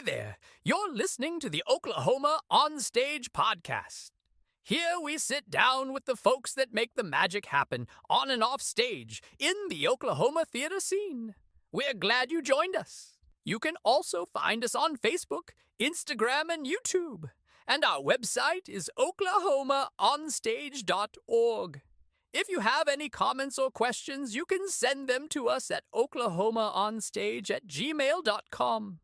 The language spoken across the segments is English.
there, you're listening to the Oklahoma On Stage podcast. Here we sit down with the folks that make the magic happen on and off stage in the Oklahoma theater scene. We're glad you joined us. You can also find us on Facebook, Instagram, and YouTube. And our website is oklahomaonstage.org. If you have any comments or questions, you can send them to us at oklahomaonstage@gmail.com.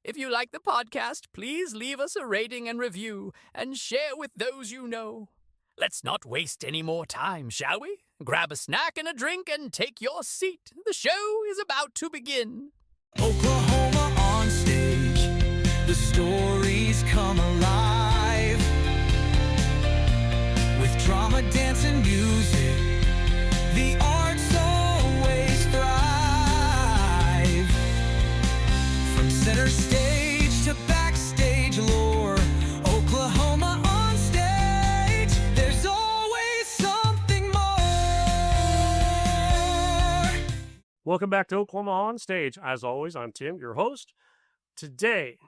If you like the podcast, please leave us a rating and review and share with those you know. Let's not waste any more time, shall we? Grab a snack and a drink and take your seat. The show is about to begin. Oklahoma on stage, the stories come alive. With drama, dance, and music, the arts always thrive. From center stage to backstage lore, Oklahoma on stage, there's always something more. Welcome back to Oklahoma On Stage. As always, I'm Tim, your host. Today,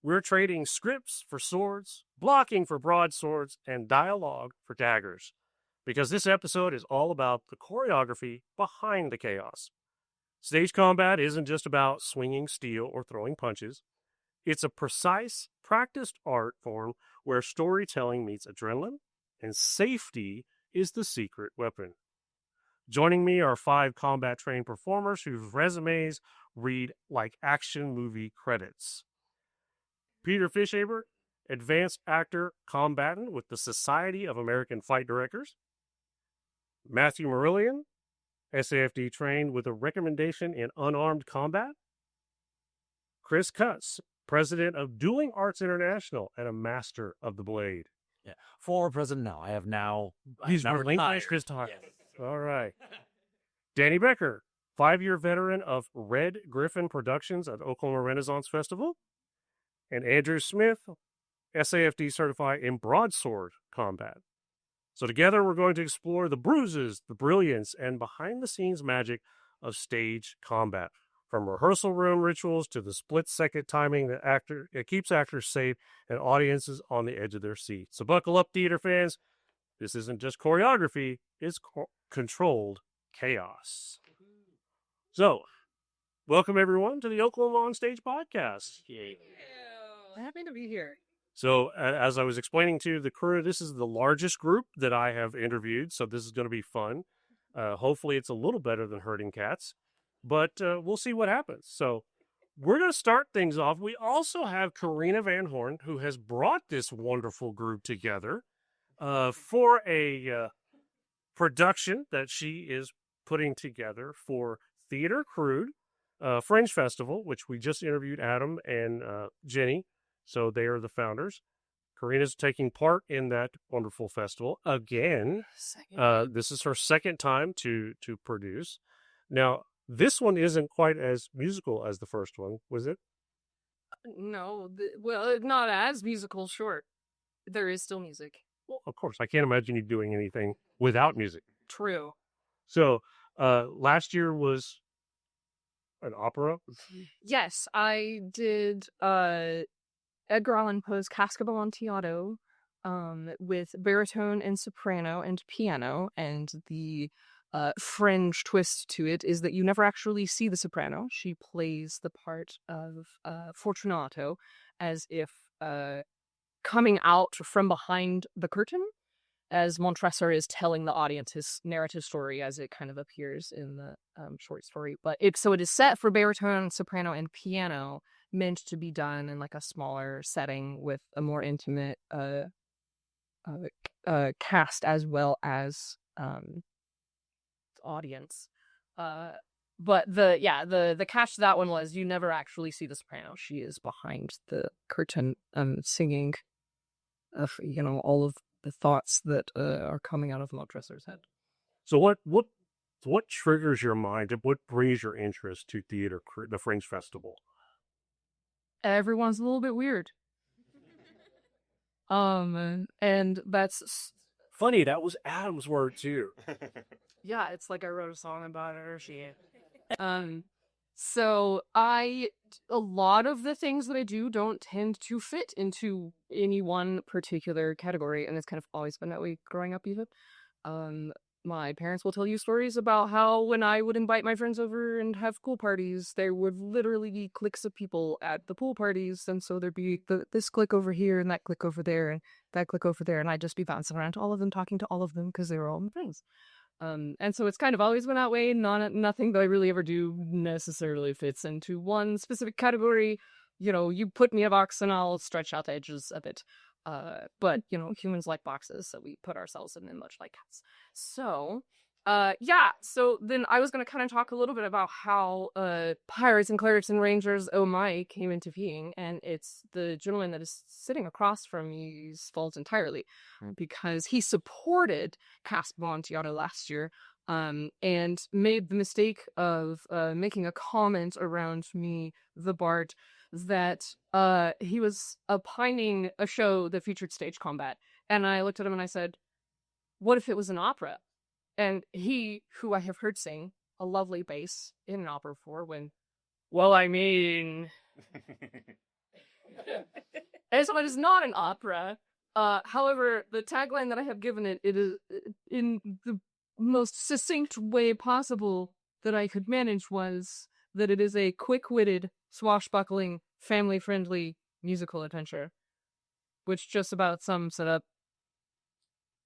we're trading scripts for swords, blocking for broadswords, and dialogue for daggers. Because this episode is all about the choreography behind the chaos. Stage combat isn't just about swinging steel or throwing punches. It's a precise, practiced art form where storytelling meets adrenaline, and safety is the secret weapon. Joining me are 5 combat-trained performers whose resumes read like action movie credits. Peter Fishaber, advanced actor combatant with the Society of American Fight Directors. Matthew Marillion, SAFD trained with a recommendation in unarmed combat. Chris Cutts, president of Dueling Arts International and a master of the blade. Yeah, former president now. He's now relinquished his time. Yes. All right. Danny Becker, 5-year veteran of Red Griffin Productions at Oklahoma Renaissance Festival. And Andrew Smith, SAFD certified in broadsword combat. So together we're going to explore the bruises, the brilliance, and behind-the-scenes magic of stage combat. From rehearsal room rituals to the split-second timing that keeps actors safe and audiences on the edge of their seats. So buckle up, theater fans. This isn't just choreography, it's controlled chaos. So, welcome everyone to the Oklahoma On Stage podcast. Happy to be here. So, as I was explaining to the crew, this is the largest group that I have interviewed, so this is going to be fun. Hopefully it's a little better than herding cats, but we'll see what happens. So, we're going to start things off. We also have Karena Van Horn, who has brought this wonderful group together for a production that she is putting together for Theatre Crude Fringe Festival, which we just interviewed Adam and Jenny. So they are the founders. Karena's taking part in that wonderful festival again. This is her second time to produce. Now, this one isn't quite as musical as the first one, was it? No, not as musical, short. There is still music. Well, of course. I can't imagine you doing anything without music. True. So, last year was an opera? Yes, I did Edgar Allan Poe's Casca of Amontillado with baritone and soprano and piano, and the fringe twist to it is that you never actually see the soprano. She plays the part of Fortunato as if coming out from behind the curtain as Montresor is telling the audience his narrative story as it kind of appears in the short story. But it is set for baritone, soprano, and piano, meant to be done in like a smaller setting with a more intimate cast as well as audience. But the catch to that one was you never actually see the soprano. She is behind the curtain singing all of the thoughts that are coming out of Montresor's head. So what triggers your mind and what brings your interest to theater, the Fringe Festival? Everyone's a little bit weird. And that's funny. That was Adam's word too. Yeah, it's like I wrote a song about her. So a lot of the things that I do don't tend to fit into any one particular category, and it's kind of always been that way growing up even. My parents will tell you stories about how when I would invite my friends over and have pool parties, there would literally be cliques of people at the pool parties, and so there'd be this clique over here and that clique over there and that clique over there, and I'd just be bouncing around to all of them, talking to all of them because they were all my friends. And so it's kind of always been that way. Nothing that I really ever do necessarily fits into one specific category. You put me in a box and I'll stretch out the edges a bit. But humans like boxes, so we put ourselves in them much like cats. So, so then I was going to kind of talk a little bit about how pirates and clerics and rangers, oh my, came into being, and it's the gentleman that is sitting across from me's fault entirely, because he supported Cast Montiano last year, and made the mistake of making a comment around me, the Bard, that he was opining a show that featured stage combat. And I looked at him and I said, what if it was an opera? And he, who I have heard sing a lovely bass in an opera before, well, I mean... And so it is not an opera. However, the tagline that I have given it is in the most succinct way possible that I could manage was that it is a quick-witted, swashbuckling, family-friendly musical adventure, which just about sums it up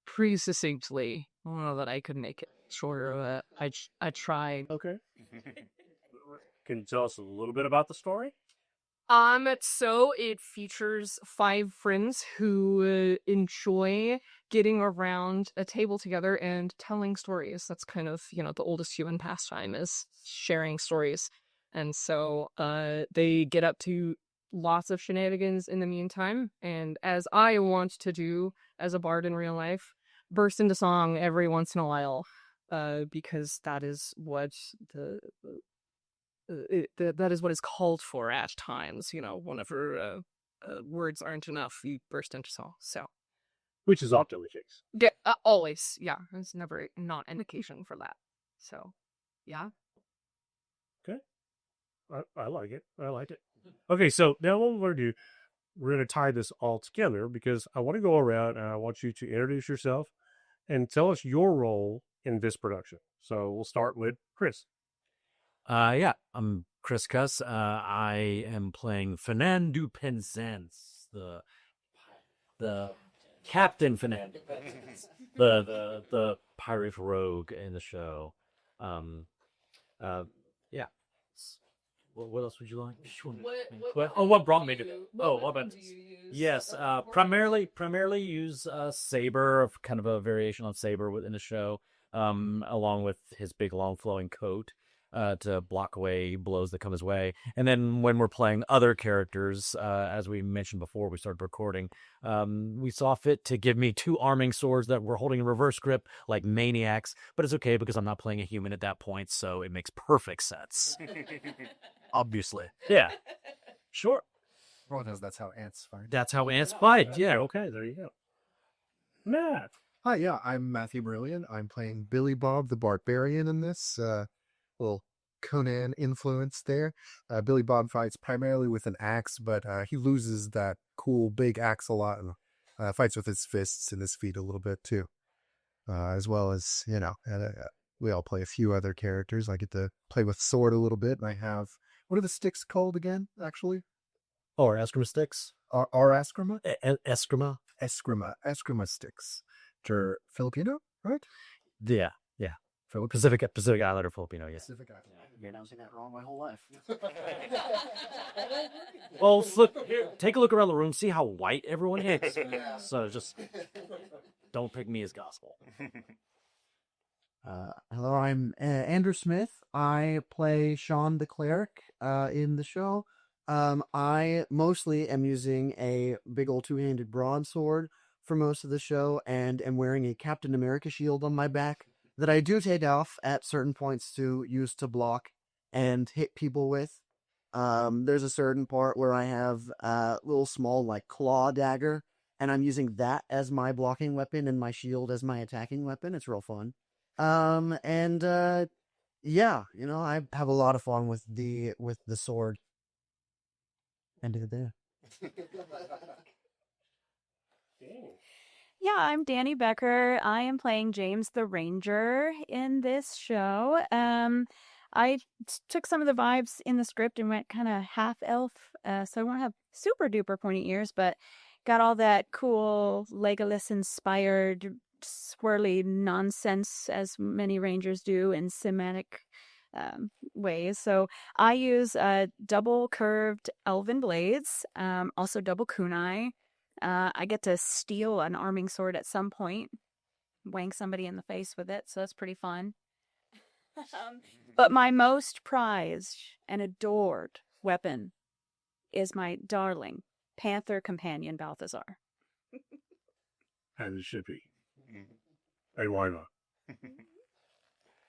pretty succinctly. I don't know that I could make it shorter. I tried. Okay. Can you tell us a little bit about the story? So it features 5 friends who enjoy getting around a table together and telling stories. That's kind of, the oldest human pastime is sharing stories. And so they get up to lots of shenanigans in the meantime. And as I want to do as a bard in real life, burst into song every once in a while, because that is what that is what is called for at times. Whenever words aren't enough, you burst into song. So, Which is often the case. yeah, always, yeah. There's never not an occasion for that. So, yeah. Okay. I like it. I like it. Okay, so now what we're going to do, we're going to tie this all together because I want to go around and I want you to introduce yourself and tell us your role in this production. So we'll start with Chris. I'm Chris Cuss. I am playing Fernand Penzance, the Captain Fernand Penzance, the pirate rogue in the show. Yeah. What else would you like? What brought me to? What about? Yes, primarily use saber, kind of a variation on saber within the show, along with his big long flowing coat. To block away blows that come his way. And then when we're playing other characters, as we mentioned before we started recording, we saw fit to give me 2 arming swords that were holding in reverse grip like maniacs, but it's okay because I'm not playing a human at that point, so it makes perfect sense. Obviously. Yeah. Sure. Everyone knows that's how ants fight. That's how ants fight, yeah. Okay, there you go. Matt. Hi, yeah, I'm Matthew Brilliant. I'm playing Billy Bob the Barbarian in this. Little Conan influence there. Billy Bob fights primarily with an axe, but he loses that cool big axe a lot and fights with his fists and his feet a little bit too. As well as, we all play a few other characters. I get to play with sword a little bit, and I have, what are the sticks called again, actually? Oh, our Eskrima sticks? Our Eskrima? Eskrima? Eskrima sticks. Which are Filipino, right? Yeah. Pacific Islander Filipino, yes. Pacific Island. You're announcing that wrong my whole life. Well, look here. Take a look around the room. See how white everyone is. So just don't pick me as gospel. Hello, I'm Andrew Smith. I play Sean the Cleric in the show. I mostly am using a big old 2-handed broadsword for most of the show and am wearing a Captain America shield on my back that I do take off at certain points to use to block and hit people with. There's a certain part where I have a little small claw dagger, and I'm using that as my blocking weapon and my shield as my attacking weapon. It's real fun. Yeah, I have a lot of fun with the sword. End of the day. Yeah, I'm Danny Becker. I am playing James the Ranger in this show. I took some of the vibes in the script and went kind of half elf, so I won't have super duper pointy ears, but got all that cool Legolas inspired swirly nonsense as many rangers do in cinematic ways. So I use double curved elven blades, also double kunai. I get to steal an arming sword at some point, wang somebody in the face with it, so that's pretty fun. But my most prized and adored weapon is my darling panther companion, Balthazar. As it should be. And why not?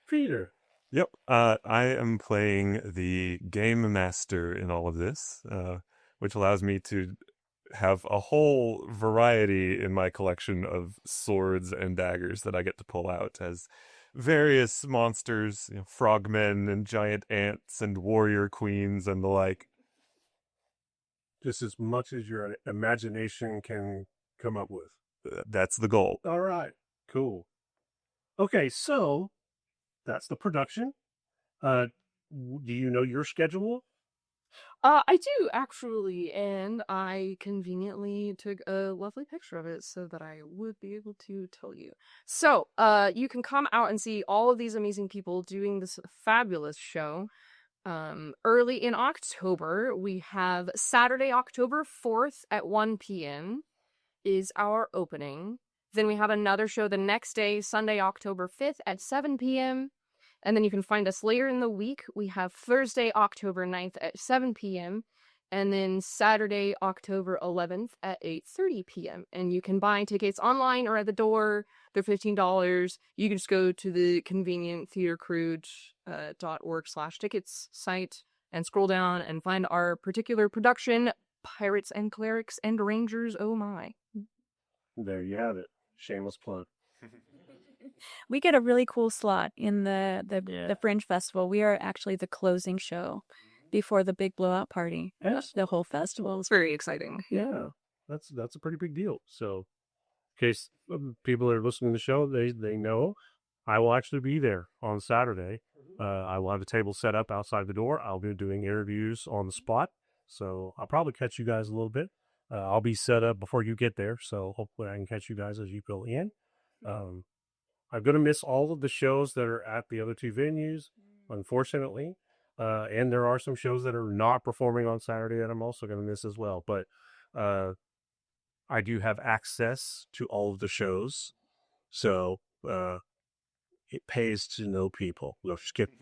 Peter. Yep. I am playing the game master in all of this, which allows me to have a whole variety in my collection of swords and daggers that I get to pull out as various monsters, frogmen and giant ants and warrior queens and the like. Just as much as your imagination can come up with. That's the goal. All right. Cool. Okay, so that's the production. Do you know your schedule? I do actually, and I conveniently took a lovely picture of it so that I would be able to tell you. So, you can come out and see all of these amazing people doing this fabulous show. Early in October, we have Saturday, October 4th at 1 p.m. is our opening. Then we have another show the next day, Sunday, October 5th at 7 p.m. And then you can find us later in the week. We have Thursday, October 9th at 7 p.m. And then Saturday, October 11th at 8:30 p.m. And you can buy tickets online or at the door. They're $15. You can just go to the convenient theatrecrude.org/tickets site and scroll down and find our particular production, Pirates and Clerics and Rangers, oh my. There you have it. Shameless plug. We get a really cool slot in the Fringe Festival. We are actually the closing show before the big blowout party. Yes. The whole festival. It's very exciting. Yeah, that's a pretty big deal. So, in case people are listening to the show, they know I will actually be there on Saturday. I will have a table set up outside the door. I'll be doing interviews on the spot. So I'll probably catch you guys a little bit. I'll be set up before you get there. So hopefully I can catch you guys as you go in. I'm going to miss all of the shows that are at the other two venues, unfortunately. And there are some shows that are not performing on Saturday that I'm also going to miss as well. But I do have access to all of the shows. So it pays to know people. No, just kidding.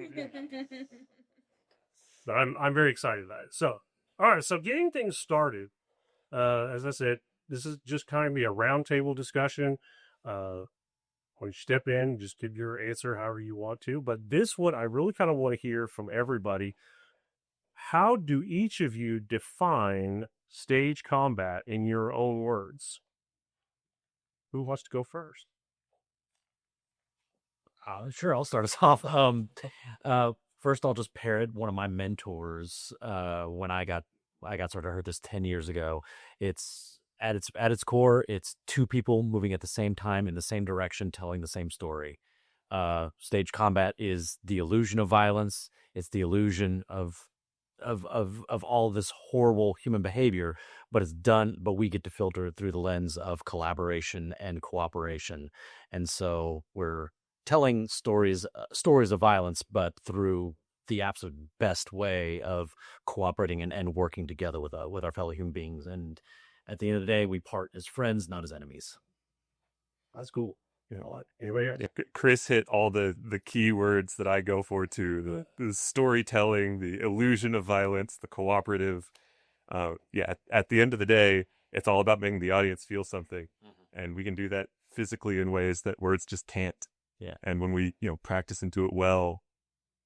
But I'm very excited about it. So, all right. So getting things started, as I said, this is just kind of be a roundtable discussion. When you step in, just give your answer however you want to. But this one, I really kind of want to hear from everybody. How do each of you define stage combat in your own words? Who wants to go first? Sure, I'll start us off. First, I'll just parrot one of my mentors. When I got sort of heard this 10 years ago. It's at its core, it's two people moving at the same time in the same direction, telling the same story. Stage combat is the illusion of violence. It's the illusion of all this horrible human behavior, but we get to filter it through the lens of collaboration and cooperation. And so we're telling stories of violence, but through the absolute best way of cooperating and working together with our fellow human beings. And at the end of the day, we part as friends, not as enemies. That's cool. You know what? Anybody else? Yeah, Chris hit all the key words that I go for too. The storytelling, the illusion of violence, the cooperative. At the end of the day, it's all about making the audience feel something. And we can do that physically in ways that words just can't. Yeah. And when we, practice and do it well,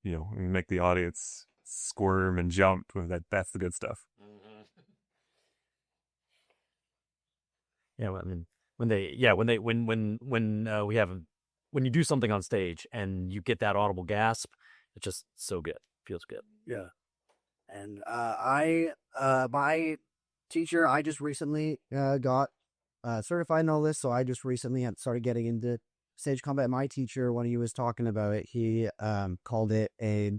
we make the audience squirm and jump. That's the good stuff. Yeah, I mean, when you do something on stage and you get that audible gasp, It's just so good. Feels good. Yeah. And my teacher, I just recently got certified in all this, so I just recently had started getting into stage combat. My teacher, when he was talking about it, he called it a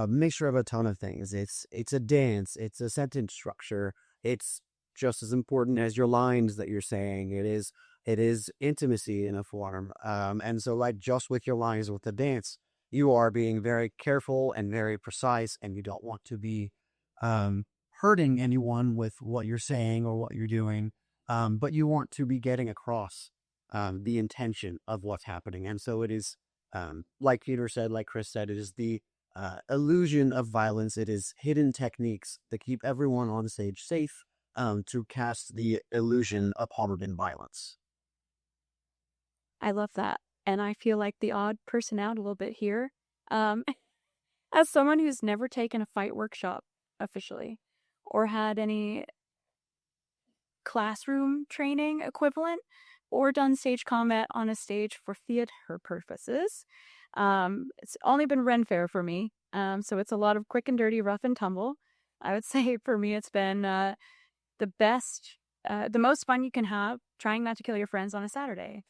mixture of a ton of things. It's a dance, it's a sentence structure, it's just as important as your lines that you're saying. It is intimacy in a form. And so like just with your lines with the dance, you are being very careful and very precise, and you don't want to be hurting anyone with what you're saying or what you're doing. But you want to be getting across the intention of what's happening. And so it is, like Peter said, like Chris said, it is the illusion of violence. It is hidden techniques that keep everyone on stage safe, to cast the illusion of harm and violence. I love that. And I feel like the odd person out a little bit here. As someone who's never taken a fight workshop officially or had any classroom training equivalent or done stage combat on a stage for theater purposes, it's only been Ren Fair for me. So it's a lot of quick and dirty, rough and tumble. I would say for me, it's been the best, the most fun you can have trying not to kill your friends on a Saturday.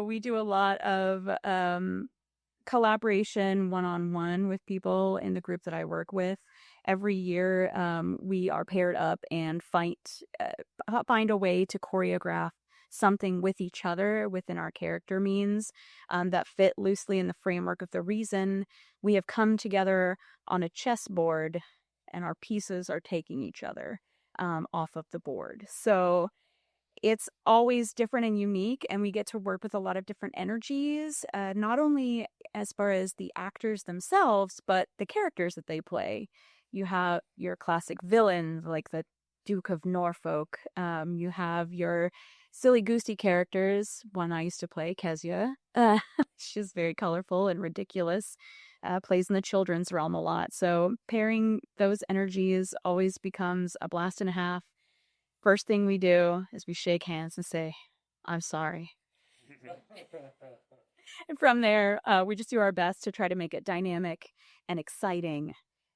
We do a lot of collaboration one-on-one with people in the group that I work with. Every year, we are paired up and find a way to choreograph something with each other within our character means that fit loosely in the framework of the reason. We have come together on a chessboard, and our pieces are taking each other off of the board. So it's always different and unique, and we get to work with a lot of different energies, not only as far as the actors themselves, but the characters that they play. You have your classic villains like the Duke of Norfolk. You have your silly goosey characters. One I used to play, Kezia. She's very colorful and ridiculous. Plays in the children's realm a lot. So pairing those energies always becomes a blast and a half. First thing we do is we shake hands and say, "I'm sorry." And from there, we just do our best to try to make it dynamic and exciting,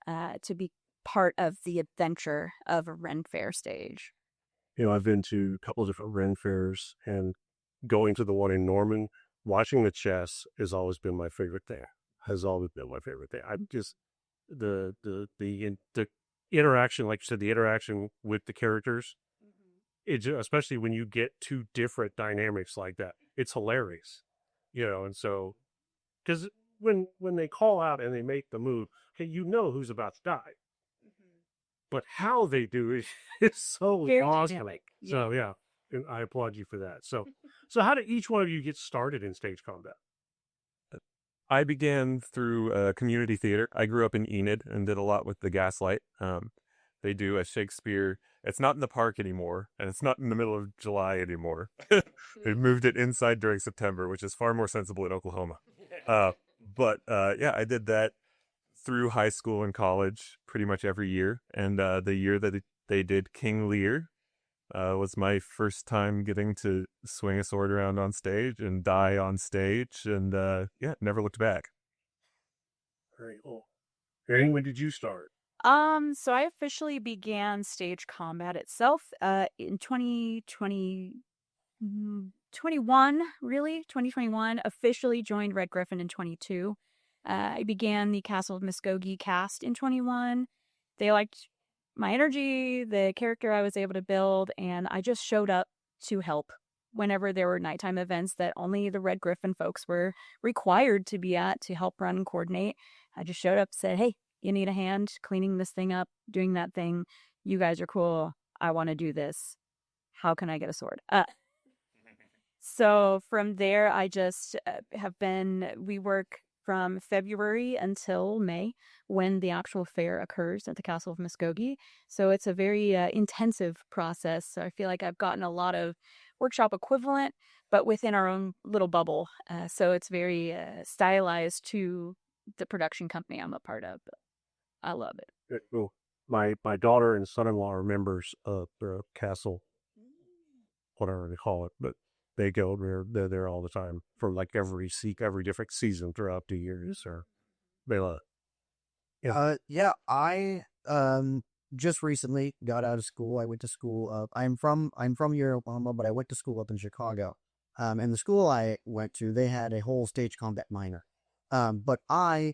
to be part of the adventure of a Ren Fair stage. I've been to a couple of different Ren Fairs, and going to the one in Norman, watching the chess has always been my favorite thing. Has always been my favorite thing. I just the interaction, like you said, the interaction with the characters. It, especially when you get two different dynamics like that, it's hilarious, and so, because when they call out and they make the move, okay, who's about to die, but how they do it is so Very awesome. dynamic. So yeah, and I applaud you for that. So how did each one of you get started in stage combat? I began through community theater. I grew up in Enid and did a lot with the Gaslight. They do a Shakespeare. It's not in the park anymore, and it's not in the middle of July anymore. They moved it inside during September, which is far more sensible in Oklahoma. But I did that through high school and college pretty much every year. And the year that they did King Lear was my first time getting to swing a sword around on stage and die on stage. And never looked back. Very cool. Erin, when did you start? So I officially began stage combat itself in 2021, officially joined Red Griffin in 22. I began the Castle of Muskogee cast in 21. They liked my energy, the character I was able to build, and I just showed up to help whenever there were nighttime events that only the Red Griffin folks were required to be at to help run and coordinate. I just showed up, said, "Hey, you need a hand cleaning this thing up, doing that thing. You guys are cool. I want to do this. How can I get a sword?" So from there, I just we work from February until May when the actual fair occurs at the Castle of Muskogee. So it's a very intensive process. So I feel like I've gotten a lot of workshop equivalent, but within our own little bubble. So it's very stylized to the production company I'm a part of. I love it. Well, my daughter and son-in-law are members of the castle, whatever they call it, but they go, they're there all the time for like every different season throughout the years, or they love it. Yeah, I just recently got out of school. I went to school I'm from here in Oklahoma, but I went to school up in Chicago. And the school I went to, they had a whole stage combat minor. But I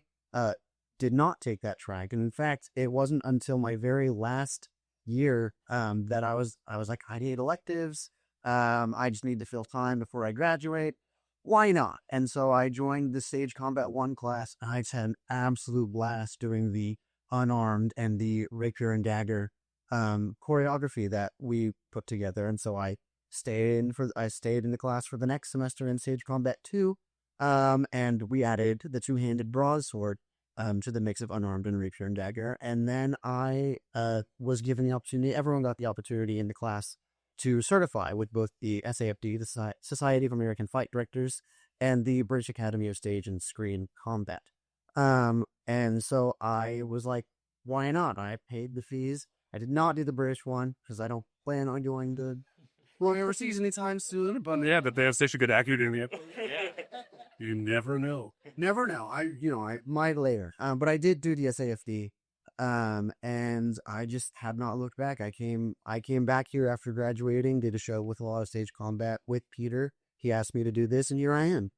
did not take that track. And in fact, it wasn't until my very last year that I was like, I need electives. I just need to fill time before I graduate. Why not? And so I joined the Stage Combat 1 class, and I just had an absolute blast doing the unarmed and the rapier and dagger choreography that we put together. And so I stayed in the class for the next semester in Stage Combat 2, and we added the two-handed broadsword to the mix of unarmed and rapier and dagger. And then I was given the opportunity, everyone got the opportunity in the class to certify with both the SAFD, the Society of American Fight Directors, and the British Academy of Stage and Screen Combat. And so I was like, why not? I paid the fees. I did not do the British one because I don't plan on going to going overseas anytime soon. But Yeah, but they have such a good accurate in the You never know. never know. I might later. But I did do the SAFD. And I just have not looked back. I came back here after graduating, did a show with a lot of stage combat with Peter. He asked me to do this, and here I am.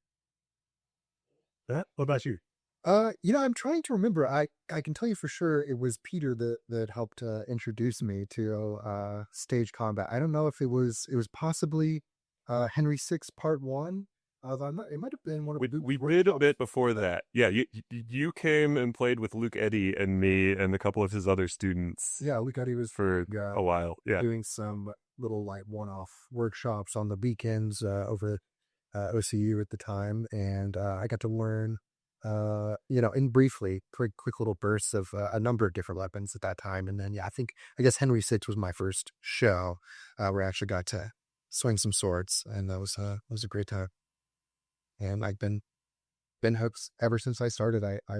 What about you? I'm trying to remember. I can tell you for sure it was Peter that helped introduce me to stage combat. I don't know if it was possibly Henry VI Part 1. It might have been one of We did a bit before that. Yeah, you came and played with Luke Eddy and me and a couple of his other students. Yeah, Luke Eddy was for a while. Yeah, doing some little like one-off workshops on the weekends over OCU at the time, and I got to learn, in briefly, quick little bursts of a number of different weapons at that time. And then I guess Henry VI was my first show where I actually got to swing some swords, and that was a great time. And I've been hooked ever since I started. I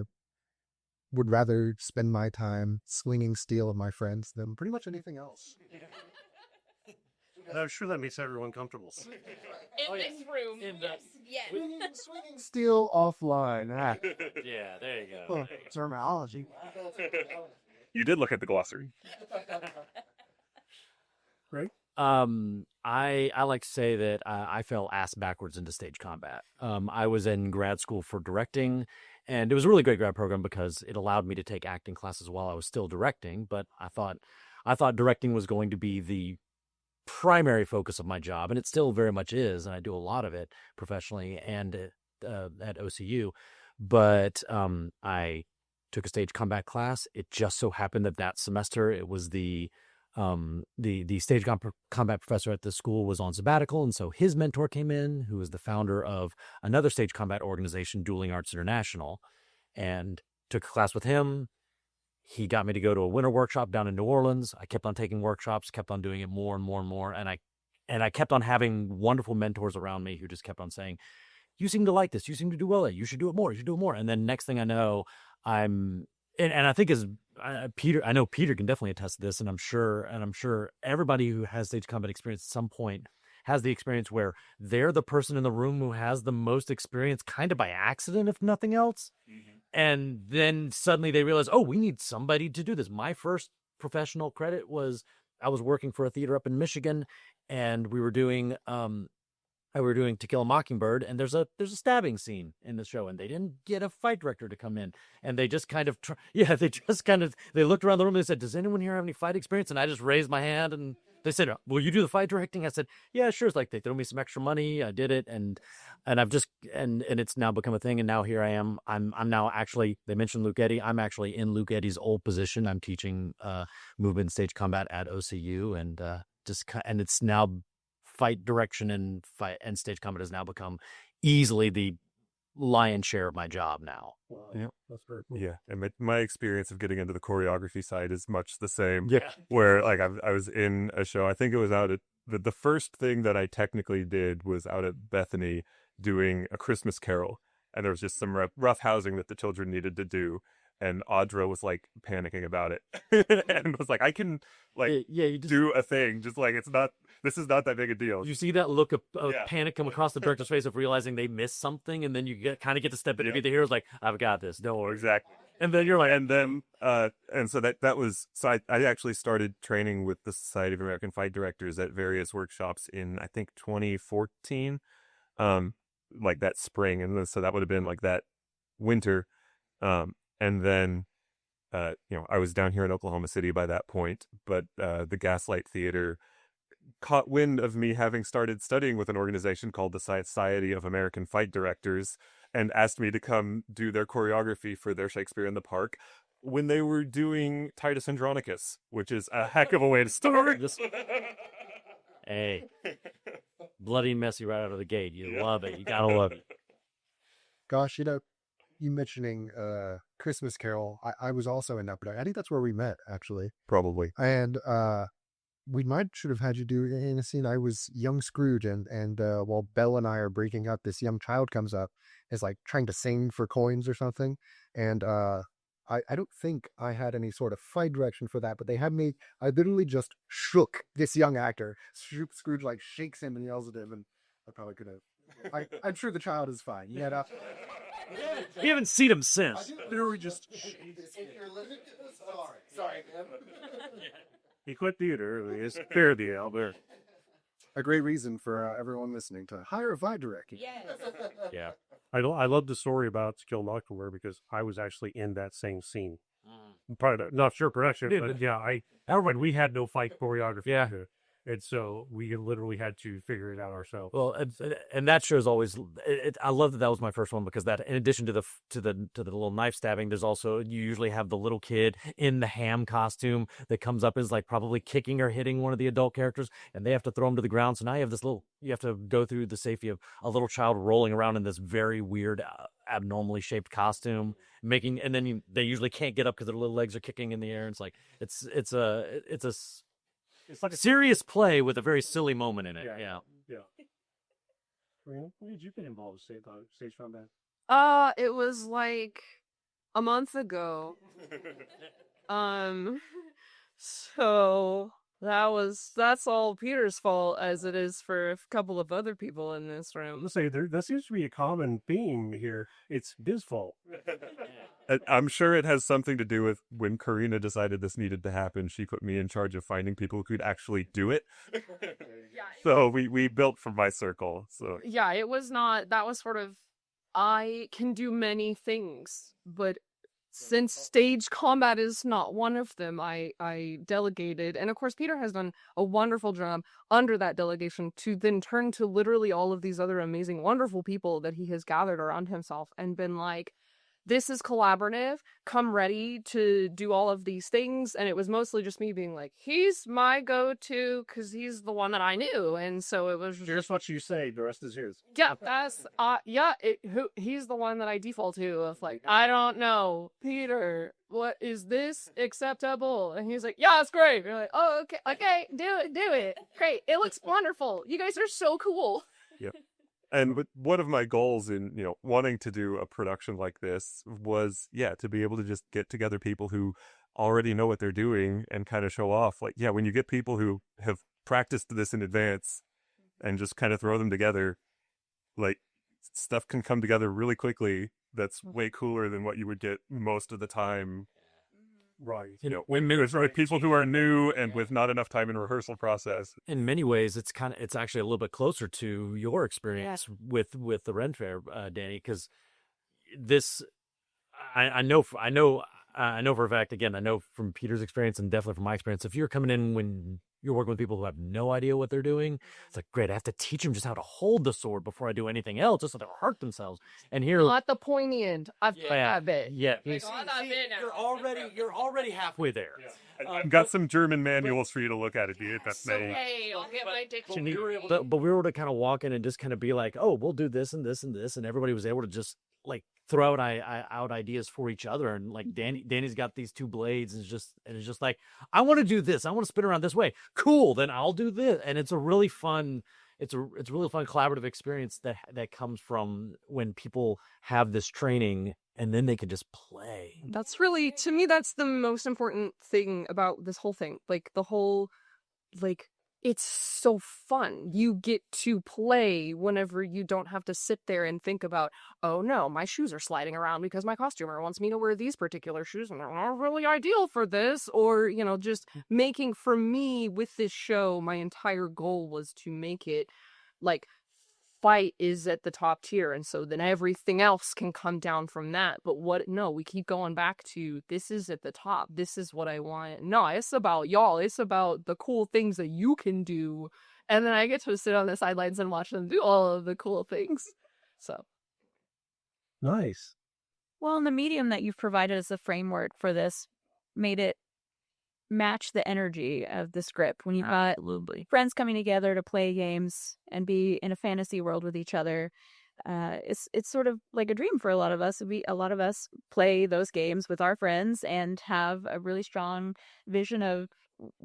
would rather spend my time swinging steel of my friends than pretty much anything else. I'm sure that makes everyone comfortable. In this room. Yes. Swinging steel offline. Yeah, there you go. Terminology. you did look at the glossary. Right? I like to say that I fell ass backwards into stage combat. I was in grad school for directing, and it was a really great grad program because it allowed me to take acting classes while I was still directing. But I thought directing was going to be the primary focus of my job, and it still very much is, and I do a lot of it professionally and at OCU. But I took a stage combat class. It just so happened that semester it was the stage combat professor at the school was on sabbatical, and so his mentor came in, who was the founder of another stage combat organization, Dueling Arts International, and took a class with him. He got me to go to a winter workshop down in New Orleans. I kept on taking workshops, kept on doing it more and more and more, and I kept on having wonderful mentors around me who just kept on saying, "You seem to like this. You seem to do well at it. You should do it more. You should do it more." And then next thing I know, and I think as Peter, I know Peter can definitely attest to this, and I'm sure everybody who has stage combat experience at some point has the experience where they're the person in the room who has the most experience, kind of by accident, if nothing else. Mm-hmm. And then suddenly they realize, oh, we need somebody to do this. My first professional credit was I was working for a theater up in Michigan, and we were doing To Kill a Mockingbird, and there's a stabbing scene in the show, and they didn't get a fight director to come in, and they just kind of they looked around the room and they said, "Does anyone here have any fight experience?" And I just raised my hand, and they said, "Will you do the fight directing?" I said, "Yeah, sure." It's like they threw me some extra money. I did it, and I've just and it's now become a thing, and now here I am. I'm now actually, they mentioned Luke Eddy. I'm actually in Luke Eddy's old position. I'm teaching movement stage combat at OCU, and it's now fight direction and stage combat has now become easily the lion's share of my job now. Yeah, that's very cool. Yeah, and my experience of getting into the choreography side is much the same. Yeah, where like I was in a show. I think it was out at the first thing that I technically did was out at Bethany doing A Christmas Carol, and there was just some rough housing that the children needed to do. And Audra was like panicking about it, and was like, "I can like you do a thing, just like it's not this is not that big a deal. You see that look of Yeah. panic come across the director's face of realizing they missed something, and then you kind of get to step in and be the hero's like, I've got this, don't worry. Exactly. And then you're like, And then, and so that was, so I actually started training with the Society of American Fight Directors at various workshops in, I think, 2014, like that spring. And so that would have been like that winter. And then, I was down here in Oklahoma City by that point, but the Gaslight Theater caught wind of me having started studying with an organization called the Society of American Fight Directors and asked me to come do their choreography for their Shakespeare in the Park when they were doing Titus Andronicus, which is a heck of a way to start. hey, bloody and messy right out of the gate. You love it. You gotta love it. Gosh, you mentioning Christmas Carol, I was also in that production. I think that's where we met, actually. Probably. And we should have had you do in a scene. I was young Scrooge, and while Belle and I are breaking up, this young child comes up, is like trying to sing for coins or something. And I don't think I had any sort of fight direction for that, but they had me, I literally just shook this young actor. Scrooge like shakes him and yells at him, and I probably could have. I'm sure the child is fine. Yeah, We haven't seen him since. literally just. Sorry. He quit theater. It's fair the Albert. A great reason for everyone listening to hire a fight director. Yeah. I love the story about Skill Nocturware because I was actually in that same scene. Probably not sure production, but yeah, we had no fight choreography. Yeah. And so we literally had to figure it out ourselves. Well, and that show's always. I love that was my first one because that, in addition to the little knife stabbing, there's also, you usually have the little kid in the ham costume that comes up as like probably kicking or hitting one of the adult characters, and they have to throw him to the ground. So now you have to go through the safety of a little child rolling around in this very weird, abnormally shaped costume, and then they usually can't get up because their little legs are kicking in the air. And it's like it's like a serious play with a very silly moment in it. Yeah. When did you get involved with stage combat? It was like a month ago. So that's all Peter's fault, as it is for a couple of other people in this room. Let's say there seems to be a common theme here. It's his fault. I'm sure it has something to do with when Karena decided this needed to happen. She put me in charge of finding people who could actually do it. So we built from my circle. So Yeah, it was not, that was sort of, I can do many things, but since stage combat is not one of them, I delegated. And of course, Peter has done a wonderful job under that delegation to then turn to literally all of these other amazing, wonderful people that he has gathered around himself and been like, this is collaborative, come ready to do all of these things. And it was mostly just me being like, he's my go-to because he's the one that I knew. And so it was just, Here's what you say. The rest is his. yeah, that's he's the one that I default to of like, I don't know, Peter, what is this acceptable? And he's like, yeah, it's great. You're like, oh, okay, do it, great, it looks wonderful, you guys are so cool. Yep. And one of my goals in, wanting to do a production like this was, to be able to just get together people who already know what they're doing and kind of show off. Like, when you get people who have practiced this in advance and just kind of throw them together, like, stuff can come together really quickly. That's way cooler than what you would get most of the time. Right. When there's people who are new and with not enough time in rehearsal process. In many ways, it's actually a little bit closer to your experience with the Ren Fair, Danny, because this, I know for a fact. Again, I know from Peter's experience and definitely from my experience. If you're coming in when you're working with people who have no idea what they're doing, it's like, great, I have to teach them just how to hold the sword before I do anything else, just so they don't hurt themselves. And here, Not the pointy end. I've it. Yeah, You're already halfway there. I've got some German manuals for you to look at if that's okay, I'll get my dictionary. But we were able to kind of walk in and just kind of be like, oh, we'll do this and this and this, and everybody was able to just like throw out ideas for each other. And like Danny's got these two blades, and it's just like, I want to do this, I want to spin around this way. Cool, then I'll do this. And it's a really fun, collaborative experience that comes from when people have this training and then they can just play. That's really, to me, that's the most important thing about this whole thing. Like the whole, like, it's so fun. You get to play whenever you don't have to sit there and think about, oh no, my shoes are sliding around because my costumer wants me to wear these particular shoes and they're not really ideal for this. Or, you know, just making, for me with this show, my entire goal was to make it like fight is at the top tier, and so then everything else can come down from that. But we keep going back to, this is at the top, this is what I want. No, it's about y'all, it's about the cool things that you can do, and then I get to sit on the sidelines and watch them do all of the cool things. So Nice. Well, and the medium that you've provided as a framework for this made it match the energy of the script. When you've got friends coming together to play games and be in a fantasy world with each other, it's sort of like a dream for a lot of us. A lot of us play those games with our friends and have a really strong vision of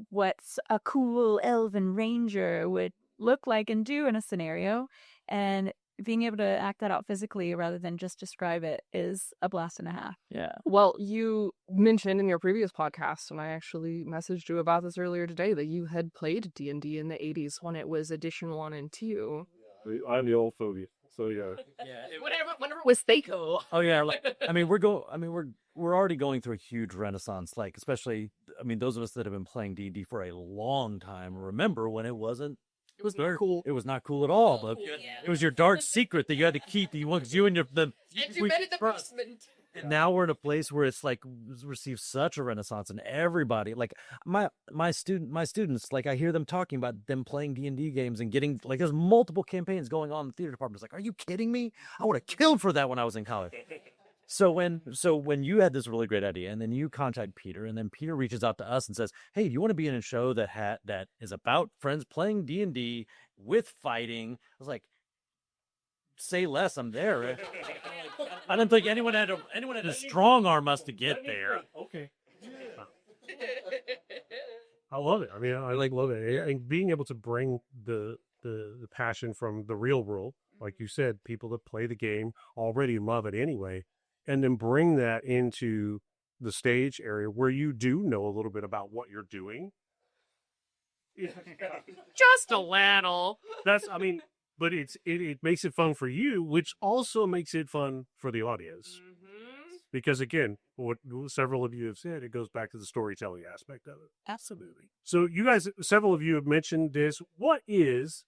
what a cool elven ranger would look like and do in a scenario. And being able to act that out physically rather than just describe it is a blast and a half. Yeah. well, you mentioned in your previous podcast, and I actually messaged you about this earlier today, that you had played D&D in the 80s when it was edition 1 and 2. I'm the old phobia. So yeah. Whenever it was Seiko. Oh yeah, we're already going through a huge renaissance, like especially those of us that have been playing D&D for a long time remember when it wasn't. It was not cool. It was not cool at all. But it was your dark secret that you had to keep. Because you and your And you met in the basement. And now we're in a place where it's like received such a renaissance, and everybody, like my students, like I hear them talking about them playing D&D games and getting, like, there's multiple campaigns going on in the theater department. It's like, are you kidding me? I would have killed for that when I was in college. So when you had this really great idea, and then you contact Peter, and then Peter reaches out to us and says, "Hey, do you want to be in a show that is about friends playing D&D with fighting?" I was like, "Say less, I'm there." I didn't think anyone had to strong arm us to get there. Okay. I love it. I love it. And being able to bring the passion from the real world, like you said, people that play the game already love it anyway, and then bring that into the stage area where you do know a little bit about what you're doing. Just a little. But it makes it fun for you, which also makes it fun for the audience. Mm-hmm. Because again, what several of you have said, it goes back to the storytelling aspect of it. Absolutely. So you guys, several of you have mentioned this. What is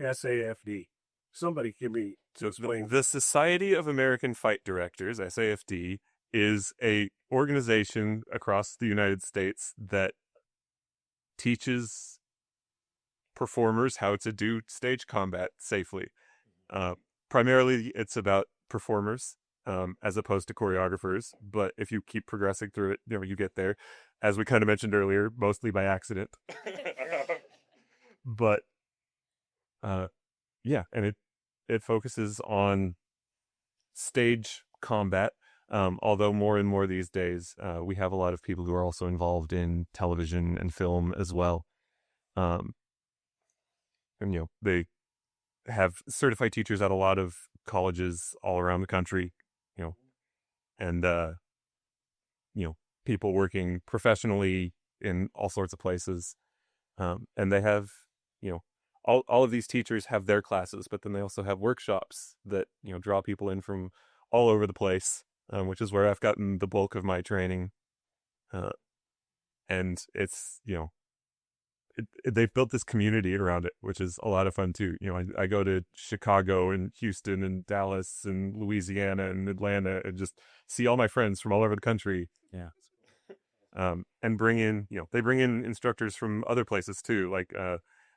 SAFD? Somebody give me to explain. The Society of American Fight Directors, SAFD, is a organization across the United States that teaches performers how to do stage combat safely. Primarily, it's about performers as opposed to choreographers. But if you keep progressing through it, you get there. As we kind of mentioned earlier, mostly by accident. But yeah, and it focuses on stage combat. Although more and more these days, we have a lot of people who are also involved in television and film as well. And they have certified teachers at a lot of colleges all around the country, and people working professionally in all sorts of places. And they have, all of these teachers have their classes, but then they also have workshops that, draw people in from all over the place, which is where I've gotten the bulk of my training. And it's, they've built this community around it, which is a lot of fun too. I go to Chicago and Houston and Dallas and Louisiana and Atlanta and just see all my friends from all over the country. Yeah. And bring in, they bring in instructors from other places too, like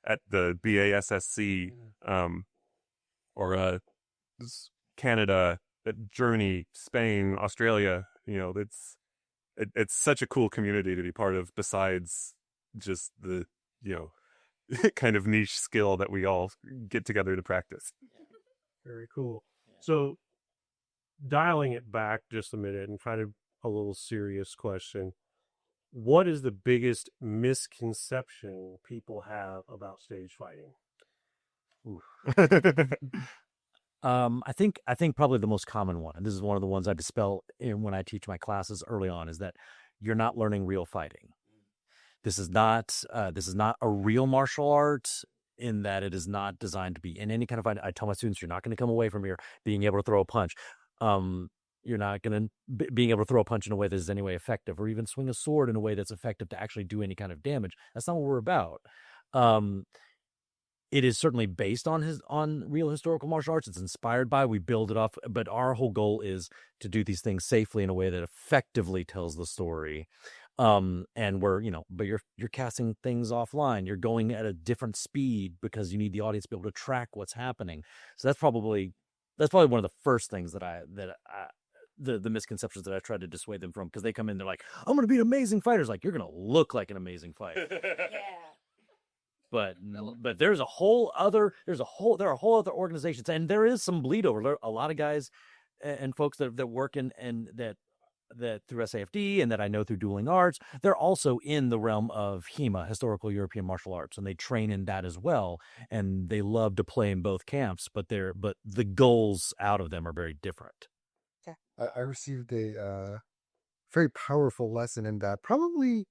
at the BASSC, or Canada, Germany, Spain, Australia. It's such a cool community to be part of, besides just the kind of niche skill that we all get together to practice. Very cool. So dialing it back just a minute and try to a little serious question. What is the biggest misconception people have about stage fighting? I think probably the most common one, and this is one of the ones I dispel when I teach my classes early on, is that you're not learning real fighting. this is not a real martial art in that it is not designed to be in any kind of fight. I tell my students, you're not going to come away from here being able to throw a punch. You're not going to being able to throw a punch in a way that is any way effective, or even swing a sword in a way that's effective to actually do any kind of damage. That's not what we're about. It is certainly based on real historical martial arts. It's inspired by. We build it off, but our whole goal is to do these things safely in a way that effectively tells the story. And but you're casting things offline. You're going at a different speed because you need the audience to be able to track what's happening. So that's probably one of the first things the misconceptions that I try to dissuade them from, because they come in, they're like, I'm going to be an amazing fighter. It's like, you're going to look like an amazing fighter. But there are whole other organizations, and there is some bleed over. A lot of guys and folks that work in and that through SAFD and that I know through Dueling Arts, they're also in the realm of HEMA, historical European martial arts, and they train in that as well. And they love to play in both camps, but the goals out of them are very different. I received a very powerful lesson in that. Probably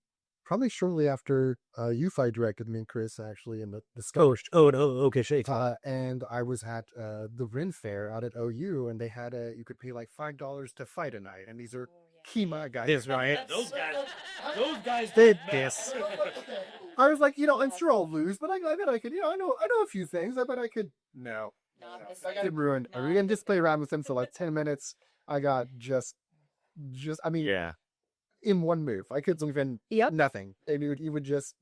shortly after you directed me and Chris, actually, in the Scottish. Okay, shake. And I was at the Rin Fair out at OU, and they had you could pay like $5 to fight a night, and these are Kima guys. That's right. Those guys did this. I was like, I'm sure I'll lose, but I bet I could. I know a few things. I bet I could. No, I got ruined. Are we gonna just play around with him for like 10 minutes? I got just. I mean, yeah. In one move, I couldn't even nothing. And he would just,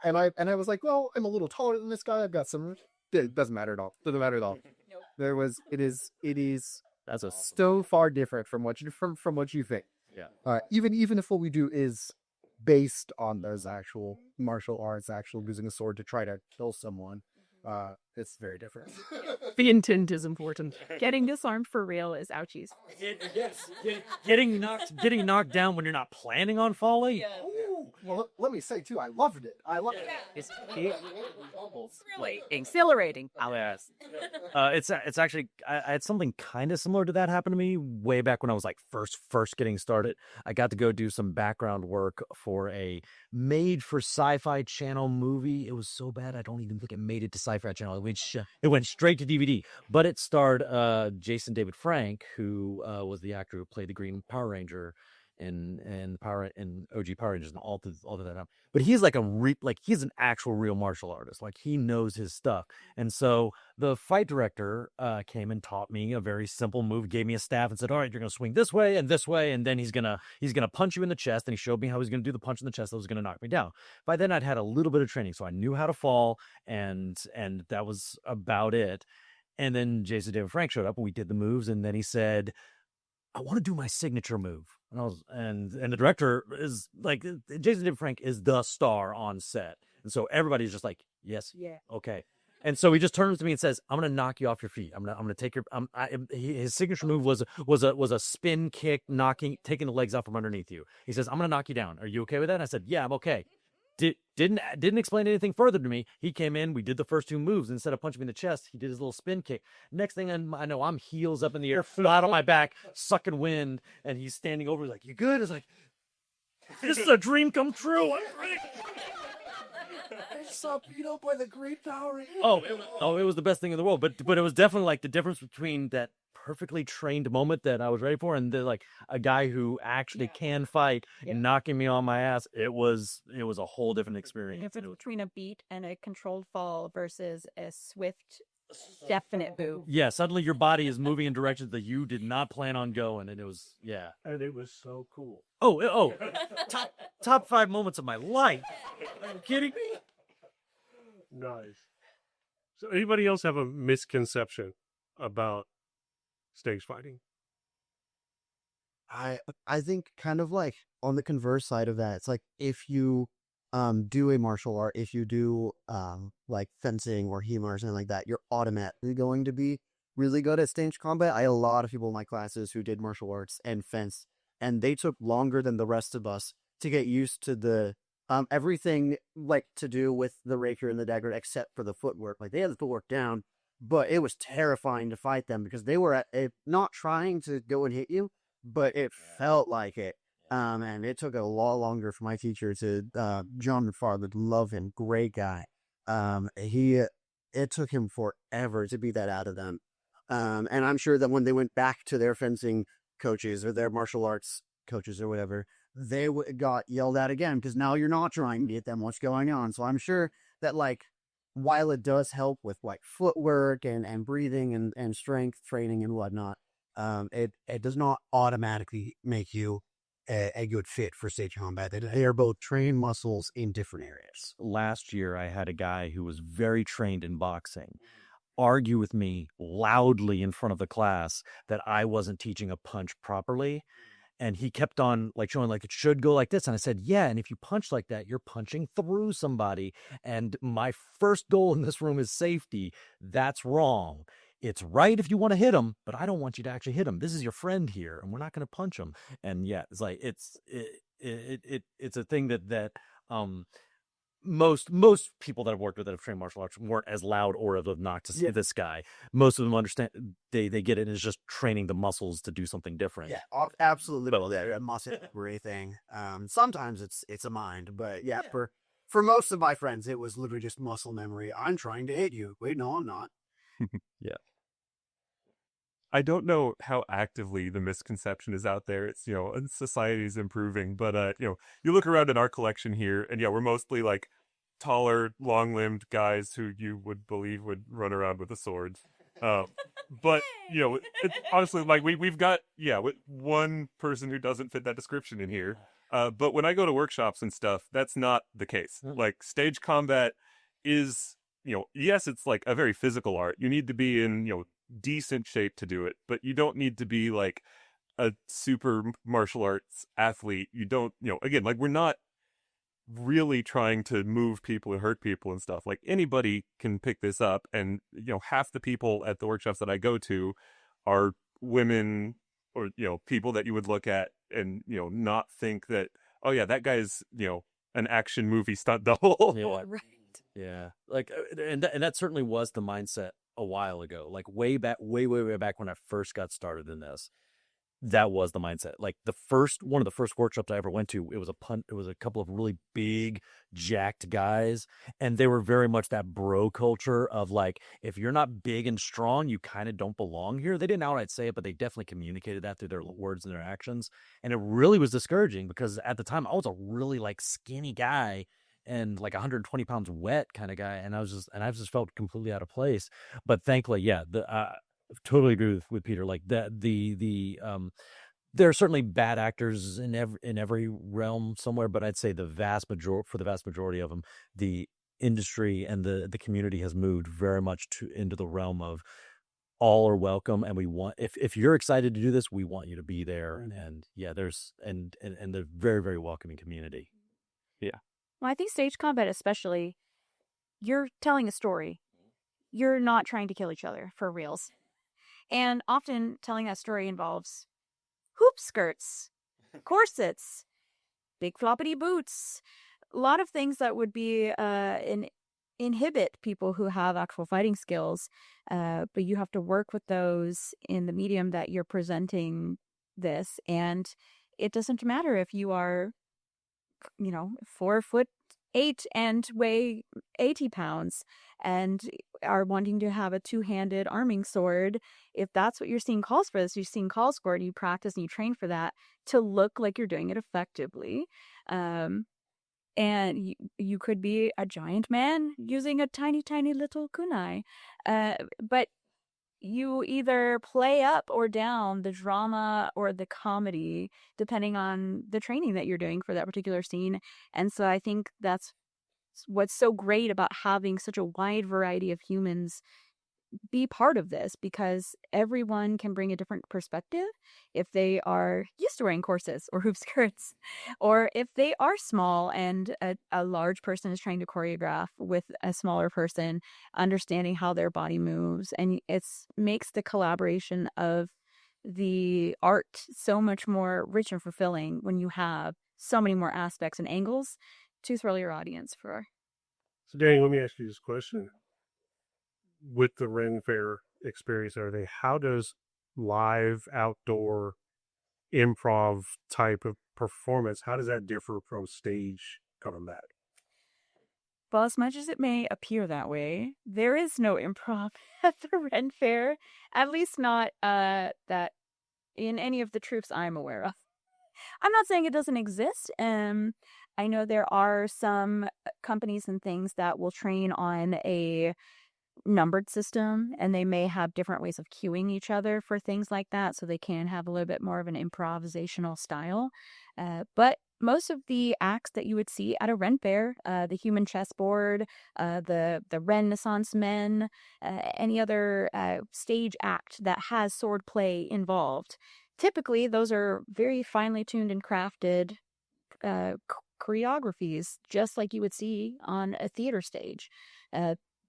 and I was like, well, I'm a little taller than this guy. I've got some. It doesn't matter at all. Doesn't matter at all. Nope. It is. That's so far different from what you think. Yeah. Even if what we do is based on those actual martial arts, actual using a sword to try to kill someone, it's very different. The intent is important. Getting disarmed for real is ouchies. Yes. Getting knocked down when you're not planning on falling. Yeah. Well, let me say too, I loved it. It's really exhilarating. Yes. It's actually I had something kind of similar to that happen to me way back when I was like first getting started. I got to go do some background work for a made for Sci-Fi Channel movie. It was so bad I don't even think it made it to Sci-Fi Channel. It went straight to DVD, but it starred Jason David Frank, who was the actor who played the Green Power Ranger in OG Power Rangers and all of that. But he's like he's an actual real martial artist. Like, he knows his stuff. And so the fight director came and taught me a very simple move, gave me a staff and said, all right, you're going to swing this way, and then he's going to punch you in the chest. And he showed me how he's going to do the punch in the chest that was going to knock me down. By then I'd had a little bit of training, so I knew how to fall, and that was about it. And then Jason David Frank showed up and we did the moves, and then he said, I want to do my signature move. And the director is like, Jason David Frank is the star on set. And so everybody's just like, yes, yeah, okay. And so he just turns to me and says, I'm going to knock you off your feet. I'm going to take your, his signature move was a spin kick, taking the legs out from underneath you. He says, I'm going to knock you down. Are you okay with that? And I said, yeah, I'm okay. Didn't explain anything further to me. He came in, we did the first two moves. Instead of punching me in the chest, he did his little spin kick. Next thing I know, I'm heels up in the air, flat on my back, sucking wind, and he's standing over, like, you good? It's like, this is a dream come true. I'm great. I saw beat up by the Great Power Ranger. It was the best thing in the world. But it was definitely like the difference between that perfectly trained moment that I was ready for and like a guy who actually can fight and knocking me on my ass. It was a whole different experience. The difference between a beat and a controlled fall versus a swift, definite move. Yeah, suddenly your body is moving in directions that you did not plan on going, and it was and it was so cool. Top 5 moments of my life. Are you kidding me? Nice. So anybody else have a misconception about stage fighting? I think kind of like on the converse side of that, it's like if you do a martial art, if you do like fencing or HEMA or something like that, you're automatically going to be really good at stage combat. I had a lot of people in my classes who did martial arts and fence, and they took longer than the rest of us to get used to the everything like to do with the rapier and the dagger except for the footwork. Like, they had the footwork down, but it was terrifying to fight them because they were not trying to go and hit you, but it felt like it. And it took a lot longer for my teacher to, John McFarland, love him, great guy. It took him forever to beat that out of them. And I'm sure that when they went back to their fencing coaches or their martial arts coaches or whatever, they got yelled at again because now you're not trying to get them what's going on. So I'm sure that, like, while it does help with like footwork and breathing and strength training and whatnot, it does not automatically make you a good fit for stage combat. They are both trained muscles in different areas. Last year, I had a guy who was very trained in boxing argue with me loudly in front of the class that I wasn't teaching a punch properly. And he kept on like showing like it should go like this. And I said, yeah. And if you punch like that, you're punching through somebody. And my first goal in this room is safety. That's wrong. It's right if you want to hit him, but I don't want you to actually hit him. This is your friend here, and we're not going to punch him. And yeah, it's like it's a thing that most people that I've worked with that have trained martial arts weren't as loud or as obnoxious as this guy. Most of them understand, they get it. It's just training the muscles to do something different. Yeah, absolutely. Well, yeah, muscle memory thing. Sometimes it's a mind, but yeah, for most of my friends, it was literally just muscle memory. I'm trying to hit you. Wait, no, I'm not. Yeah. I don't know how actively the misconception is out there. It's, society's improving, but, you look around in our collection here, and yeah, we're mostly like taller, long-limbed guys who you would believe would run around with a sword. But, honestly, like we've got, one person who doesn't fit that description in here. But when I go to workshops and stuff, that's not the case. Like stage combat is, yes, it's like a very physical art. You need to be in, decent shape to do it, but you don't need to be like a super martial arts athlete. You don't, again, like we're not really trying to move people and hurt people and stuff. Like anybody can pick this up, and half the people at the workshops that I go to are women or people that you would look at and not think that, oh yeah, that guy's an action movie stunt double. Right. Yeah, like and that certainly was the mindset a while ago, like way back when I first got started in this. That was the mindset. Like one of the first workshops I ever went to, it was a couple of really big jacked guys, and they were very much that bro culture of like, if you're not big and strong, you kind of don't belong here. They didn't outright say it, but they definitely communicated that through their words and their actions. And it really was discouraging because at the time I was a really like skinny guy and like 120 pounds wet kind of guy. And I just felt completely out of place. But thankfully, yeah, totally agree with Peter. Like that, there are certainly bad actors in every realm somewhere, but I'd say for the vast majority of them, the industry and the community has moved very much into the realm of all are welcome, and we want, if you're excited to do this, we want you to be there. And yeah, there's and they're very, very welcoming community. Yeah. Well, I think stage combat especially, you're telling a story. You're not trying to kill each other for reals. And often telling that story involves hoop skirts, corsets, big floppity boots, a lot of things that would be inhibit people who have actual fighting skills. But you have to work with those in the medium that you're presenting this. And it doesn't matter if you are 4'8" and weigh 80 pounds and are wanting to have a two-handed arming sword. If that's what you're seeing calls for, you're seeing calls for it, and you practice and you train for that to look like you're doing it effectively. And you could be a giant man using a tiny, tiny little kunai. But you either play up or down the drama or the comedy, depending on the training that you're doing for that particular scene. And so I think that's what's so great about having such a wide variety of humans be part of this, because everyone can bring a different perspective if they are used to wearing corsets or hoop skirts, or if they are small and a large person is trying to choreograph with a smaller person, understanding how their body moves. And it makes the collaboration of the art so much more rich and fulfilling when you have so many more aspects and angles to thrill your audience for. So Danny, let me ask you this question. With the Ren Fair experience and everything, how does live outdoor improv type of performance, how does that differ from stage combat? Well, as much as it may appear that way, there is no improv at the Ren Fair, at least not that in any of the troops I'm aware of. I'm not saying it doesn't exist. I know there are some companies and things that will train on a numbered system, and they may have different ways of cueing each other for things like that, so they can have a little bit more of an improvisational style. But most of the acts that you would see at a Ren Fair, the human chessboard, the Renaissance men, any other stage act that has sword play involved, typically those are very finely tuned and crafted choreographies, just like you would see on a theater stage.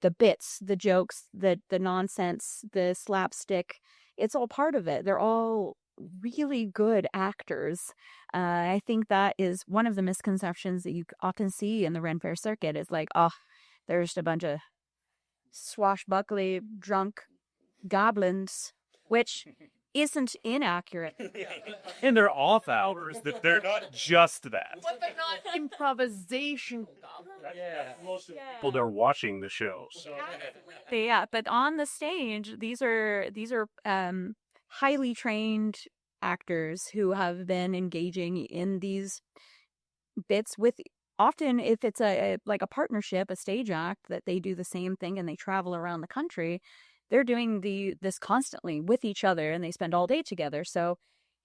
The bits, the jokes, the nonsense, the slapstick, it's all part of it. They're all really good actors. I think that is one of the misconceptions that you often see in the Ren Fair circuit is like, oh, there's just a bunch of swashbuckly, drunk goblins, which isn't inaccurate. And they're off hours, that they're not just that. But they're not improvisation. People they're watching the shows. Yeah, but on the stage, these are highly trained actors who have been engaging in these bits with, often if it's like a partnership, a stage act, that they do the same thing and they travel around the country. They're doing this constantly with each other, and they spend all day together. So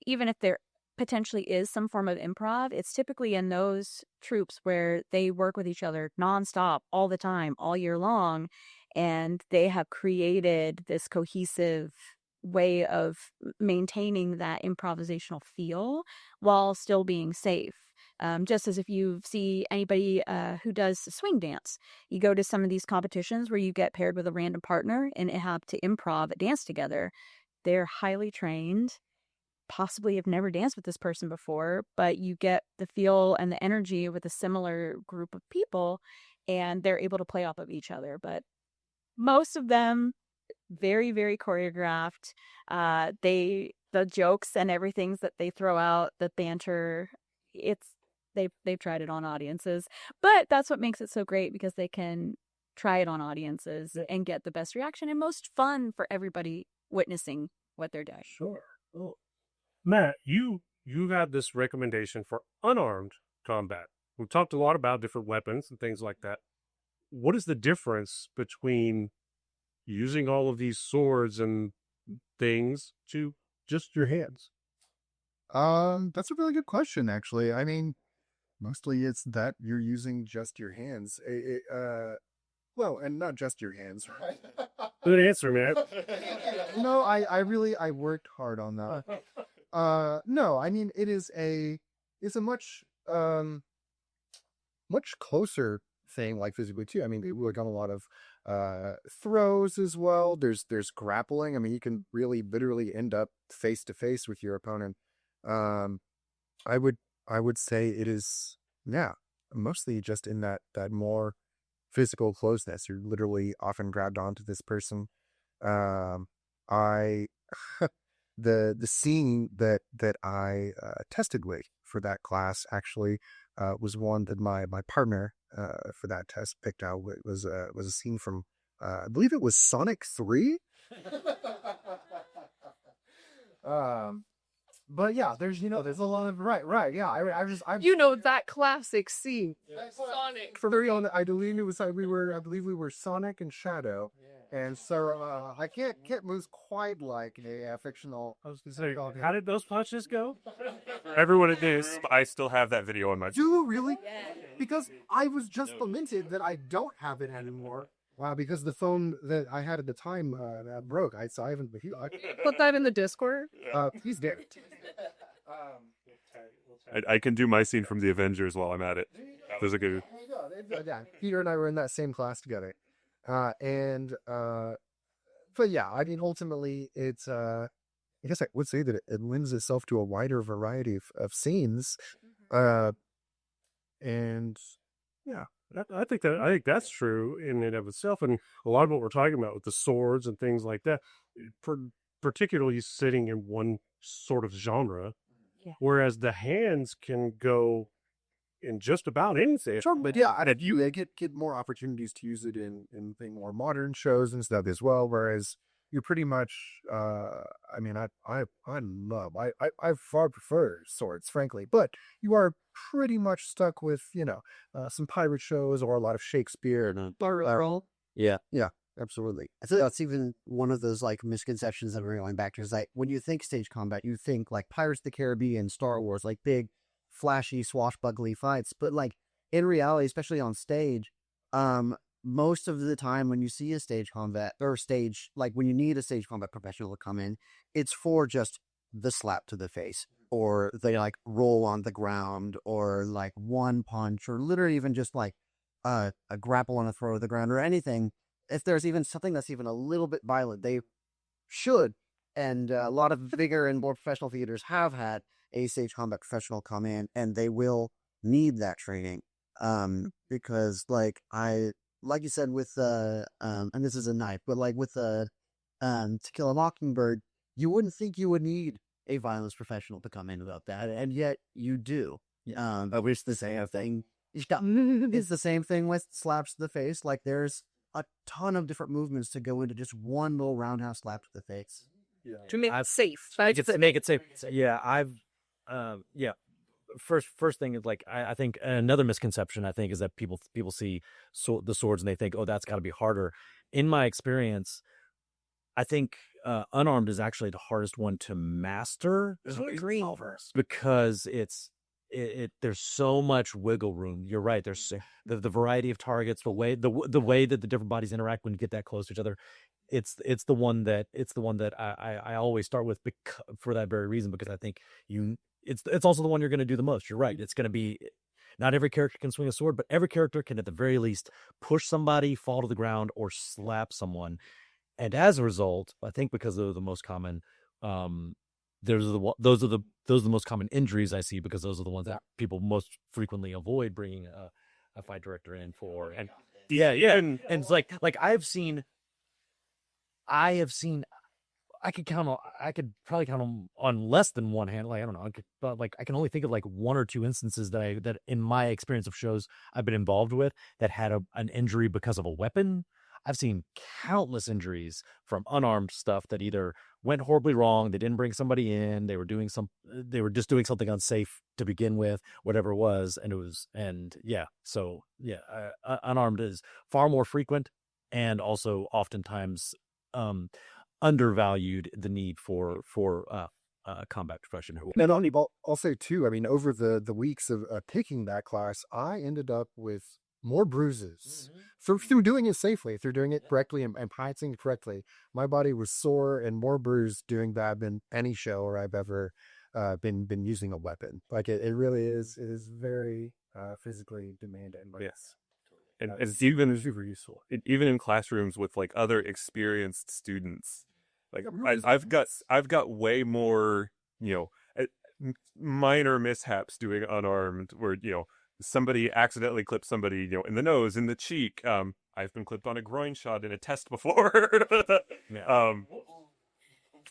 even if there potentially is some form of improv, it's typically in those troupes where they work with each other nonstop, all the time, all year long, and they have created this cohesive way of maintaining that improvisational feel while still being safe. Just as if you see anybody who does swing dance, you go to some of these competitions where you get paired with a random partner and have to improv a dance together. They're highly trained, possibly have never danced with this person before, but you get the feel and the energy with a similar group of people, and they're able to play off of each other. But most of them, very, very choreographed. The jokes and everything that they throw out, the banter, they've tried it on audiences, but that's what makes it so great, because they can try it on audiences and get the best reaction and most fun for everybody witnessing what they're doing. Sure. Oh. Matt, you got this recommendation for unarmed combat. We've talked a lot about different weapons and things like that. What is the difference between using all of these swords and things to just your hands? That's a really good question, actually. I mean, mostly it's that you're using just your hands. Well, and not just your hands, right? Good answer, man. No, I worked hard on that. No, I mean, it's a much closer thing, like physically too. I mean, we work on a lot of throws as well. There's grappling. I mean, you can really literally end up face to face with your opponent. I would say it is, yeah, mostly just in that more physical closeness. You're literally often grabbed onto this person. I the scene that I tested with for that class actually was one that my partner for that test picked out. It was a scene from I believe it was Sonic 3. But yeah, there's a lot of right yeah. I that classic scene. Sonic. For very on, I believe it was we were Sonic and Shadow, and so I can't move quite like a fictional. I was gonna say, how did those punches go? Everyone it is. I still have that video on my. Do you really? Because I was just lamented that I don't have it anymore. Wow, because the phone that I had at the time broke. I haven't. Put that in the Discord. He's dead. I can do my scene from the Avengers while I'm at it. There's a good. Yeah, Peter and I were in that same class together, but yeah, I mean, ultimately, it's I guess I would say that it lends itself to a wider variety of scenes, and yeah. I think that's true in and of itself, and a lot of what we're talking about with the swords and things like that, particularly sitting in one sort of genre, whereas the hands can go in just about anything. Sure, but yeah, and you get more opportunities to use it in more modern shows and stuff as well. Whereas you pretty much, I mean, I far prefer swords, frankly, but you are pretty much stuck with some pirate shows or a lot of Shakespeare and Yeah, absolutely. I think that's even one of those like misconceptions that we're going back to is like when you think stage combat, you think like Pirates of the Caribbean, Star Wars, like big, flashy, swashbuckly fights. But like in reality, especially on stage, most of the time when you see a stage combat or stage, like when you need a stage combat professional to come in, it's for just the slap to the face or they like roll on the ground or like one punch or literally even just like a grapple on the throat of the ground or anything. If there's even something that's even a little bit violent, they should. And a lot of bigger and more professional theaters have had a stage combat professional come in and they will need that training. Because like you said with and this is a knife, but like with To Kill a Mockingbird, you wouldn't think you would need a violence professional to come in about that, and yet you do. I wish the same thing. It's the same thing with slaps to the face. Like there's a ton of different movements to go into just one little roundhouse slap to the face. To make it safe. Make it safe. Yeah, First thing is like I think another misconception I think is that people see the swords and they think, oh, that's got to be harder. In my experience, I think unarmed is actually the hardest one to master because there's so much wiggle room. You're right. There's the variety of targets, the way that the different bodies interact when you get that close to each other. It's the one that I always start with for that very reason, because I think it's also the one you're going to do the most. You're right. It's going to be, not every character can swing a sword, but every character can at the very least push somebody, fall to the ground, or slap someone. And as a result, I think because they're the most common, those are the most common injuries I see, because those are the ones that people most frequently avoid bringing a fight director in for. And and it's like I could probably count on less than one hand. Like, I don't know. I can only think of like one or two instances that in my experience of shows I've been involved with that had an injury because of a weapon. I've seen countless injuries from unarmed stuff that either went horribly wrong, they didn't bring somebody in, they were just doing something unsafe to begin with, whatever it was, unarmed is far more frequent and also oftentimes undervalued the need for combat profession. Not only, but also too, I mean, over the weeks of picking that class, I ended up with more bruises through doing it safely, through doing it correctly and practicing correctly. My body was sore and more bruised doing that than any show where I've ever been using a weapon. Like it really is. It is very physically demanding. But yes. And it's even super useful. Even in classrooms with like other experienced students, like I've got way more minor mishaps doing unarmed, where somebody accidentally clipped somebody in the nose, in the cheek. I've been clipped on a groin shot in a test before.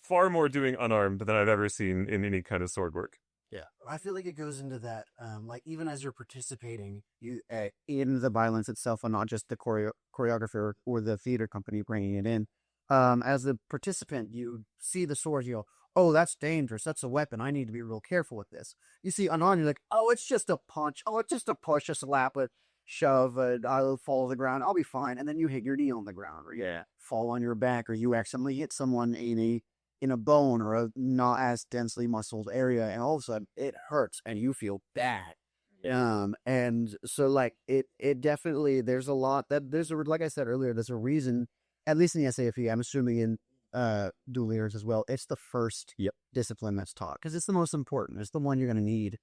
Far more doing unarmed than I've ever seen in any kind of sword work. Yeah, I feel like it goes into that, like even as you're participating in the violence itself, and not just the choreographer or the theater company bringing it in. As the participant, you see the sword, you go, oh, that's dangerous. That's a weapon. I need to be real careful with this. You see unarmed, you're like, oh, it's just a punch. Oh, it's just a push, a slap, a shove, I'll fall to the ground. I'll be fine. And then you hit your knee on the ground, or you fall on your back, or you accidentally hit someone in a bone or a not as densely muscled area, and all of a sudden it hurts and you feel bad. And so like it definitely, there's a lot that like I said earlier, there's a reason, at least in the SAFE, I'm assuming in duelers as well, it's the first discipline that's taught because it's the most important. It's the one you're going to need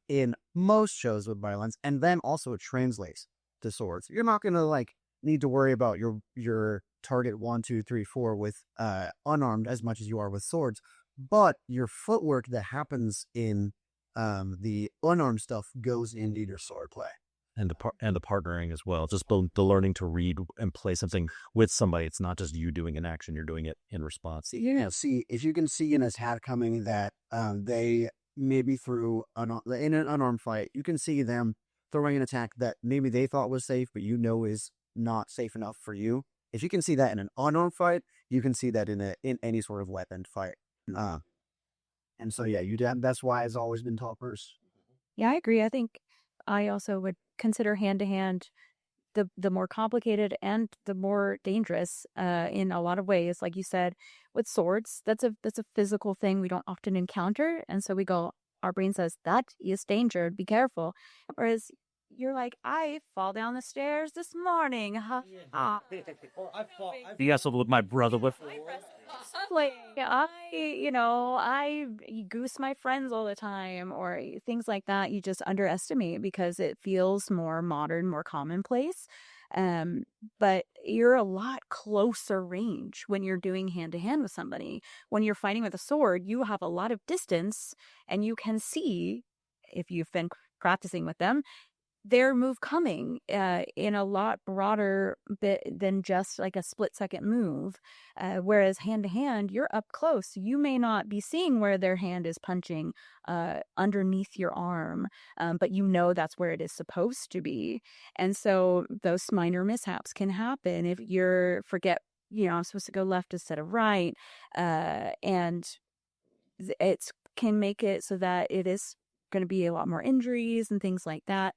in most shows with violence, and then also it translates to swords. You're not going to like need to worry about your target 1, 2, 3, 4 with unarmed as much as you are with swords, but your footwork that happens in the unarmed stuff goes into your sword play. And the partnering as well, just the learning to read and play something with somebody. It's not just you doing an action; you're doing it in response. Yeah. See, if you can see in his hat coming that they maybe through in an unarmed fight, you can see them throwing an attack that maybe they thought was safe, but is not safe enough for you. If you can see that in an unarmed fight, you can see that in any sort of weaponed fight. And so yeah, that's why it's always been taught first. Yeah, I agree. I think I also would consider hand-to-hand the more complicated and the more dangerous in a lot of ways. Like you said, with swords, that's a physical thing we don't often encounter, and so our brain says that is danger, be careful. Whereas you're like, I fall down the stairs this morning. You guys with my brother with. Like I goose my friends all the time, or things like that. You just underestimate because it feels more modern, more commonplace. But you're a lot closer range when you're doing hand to hand with somebody. When you're fighting with a sword, you have a lot of distance, and you can see, if you've been practicing with them, their move coming in a lot broader bit than just like a split-second move. Whereas hand-to-hand, you're up close. You may not be seeing where their hand is punching underneath your arm, but you know that's where it is supposed to be. And so those minor mishaps can happen if you forget, I'm supposed to go left instead of right. And it can make it so that it is going to be a lot more injuries and things like that.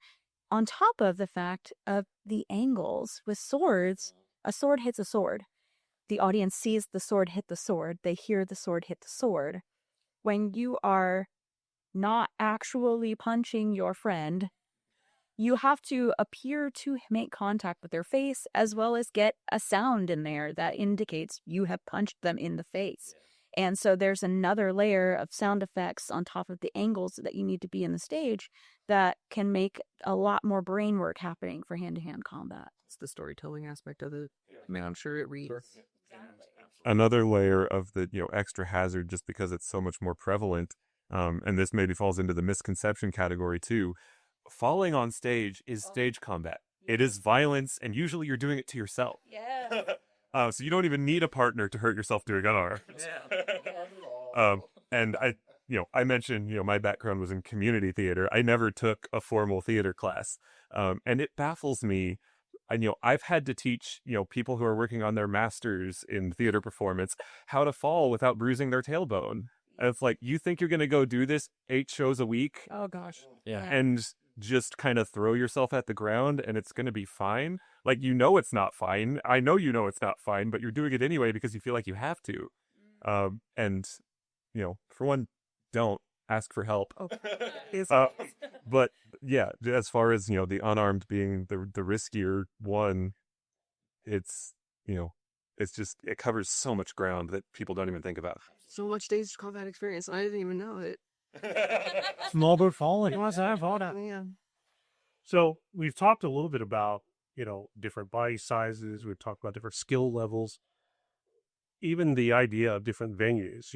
On top of the fact of the angles with swords, a sword hits a sword. The audience sees the sword hit the sword. They hear the sword hit the sword. When you are not actually punching your friend, you have to appear to make contact with their face, as well as get a sound in there that indicates you have punched them in the face. And so there's another layer of sound effects on top of the angles that you need to be in the stage that can make a lot more brain work happening for hand-to-hand combat. It's the storytelling aspect of it. I mean, I'm sure it reads. Another layer of the extra hazard, just because it's so much more prevalent, and this maybe falls into the misconception category too. Falling on stage is stage combat. It is violence, and usually you're doing it to yourself. Yeah. So you don't even need a partner to hurt yourself doing unarmed. And I mentioned, my background was in community theater. I never took a formal theater class. And it baffles me. I've had to teach, people who are working on their masters in theater performance how to fall without bruising their tailbone. And it's like, you think you're going to go do this 8 shows a week? Oh, gosh. Yeah. And just kind of throw yourself at the ground and it's going to be fine. Like, it's not fine. I know it's not fine, but you're doing it anyway because you feel like you have to. And, for one, don't ask for help. But yeah, as far as, the unarmed being the riskier one, it's, it covers so much ground that people don't even think about. So much stage combat experience, and I didn't even know it. Small bird falling. Yeah. So we've talked a little bit about, different body sizes. We've talked about different skill levels, even the idea of different venues.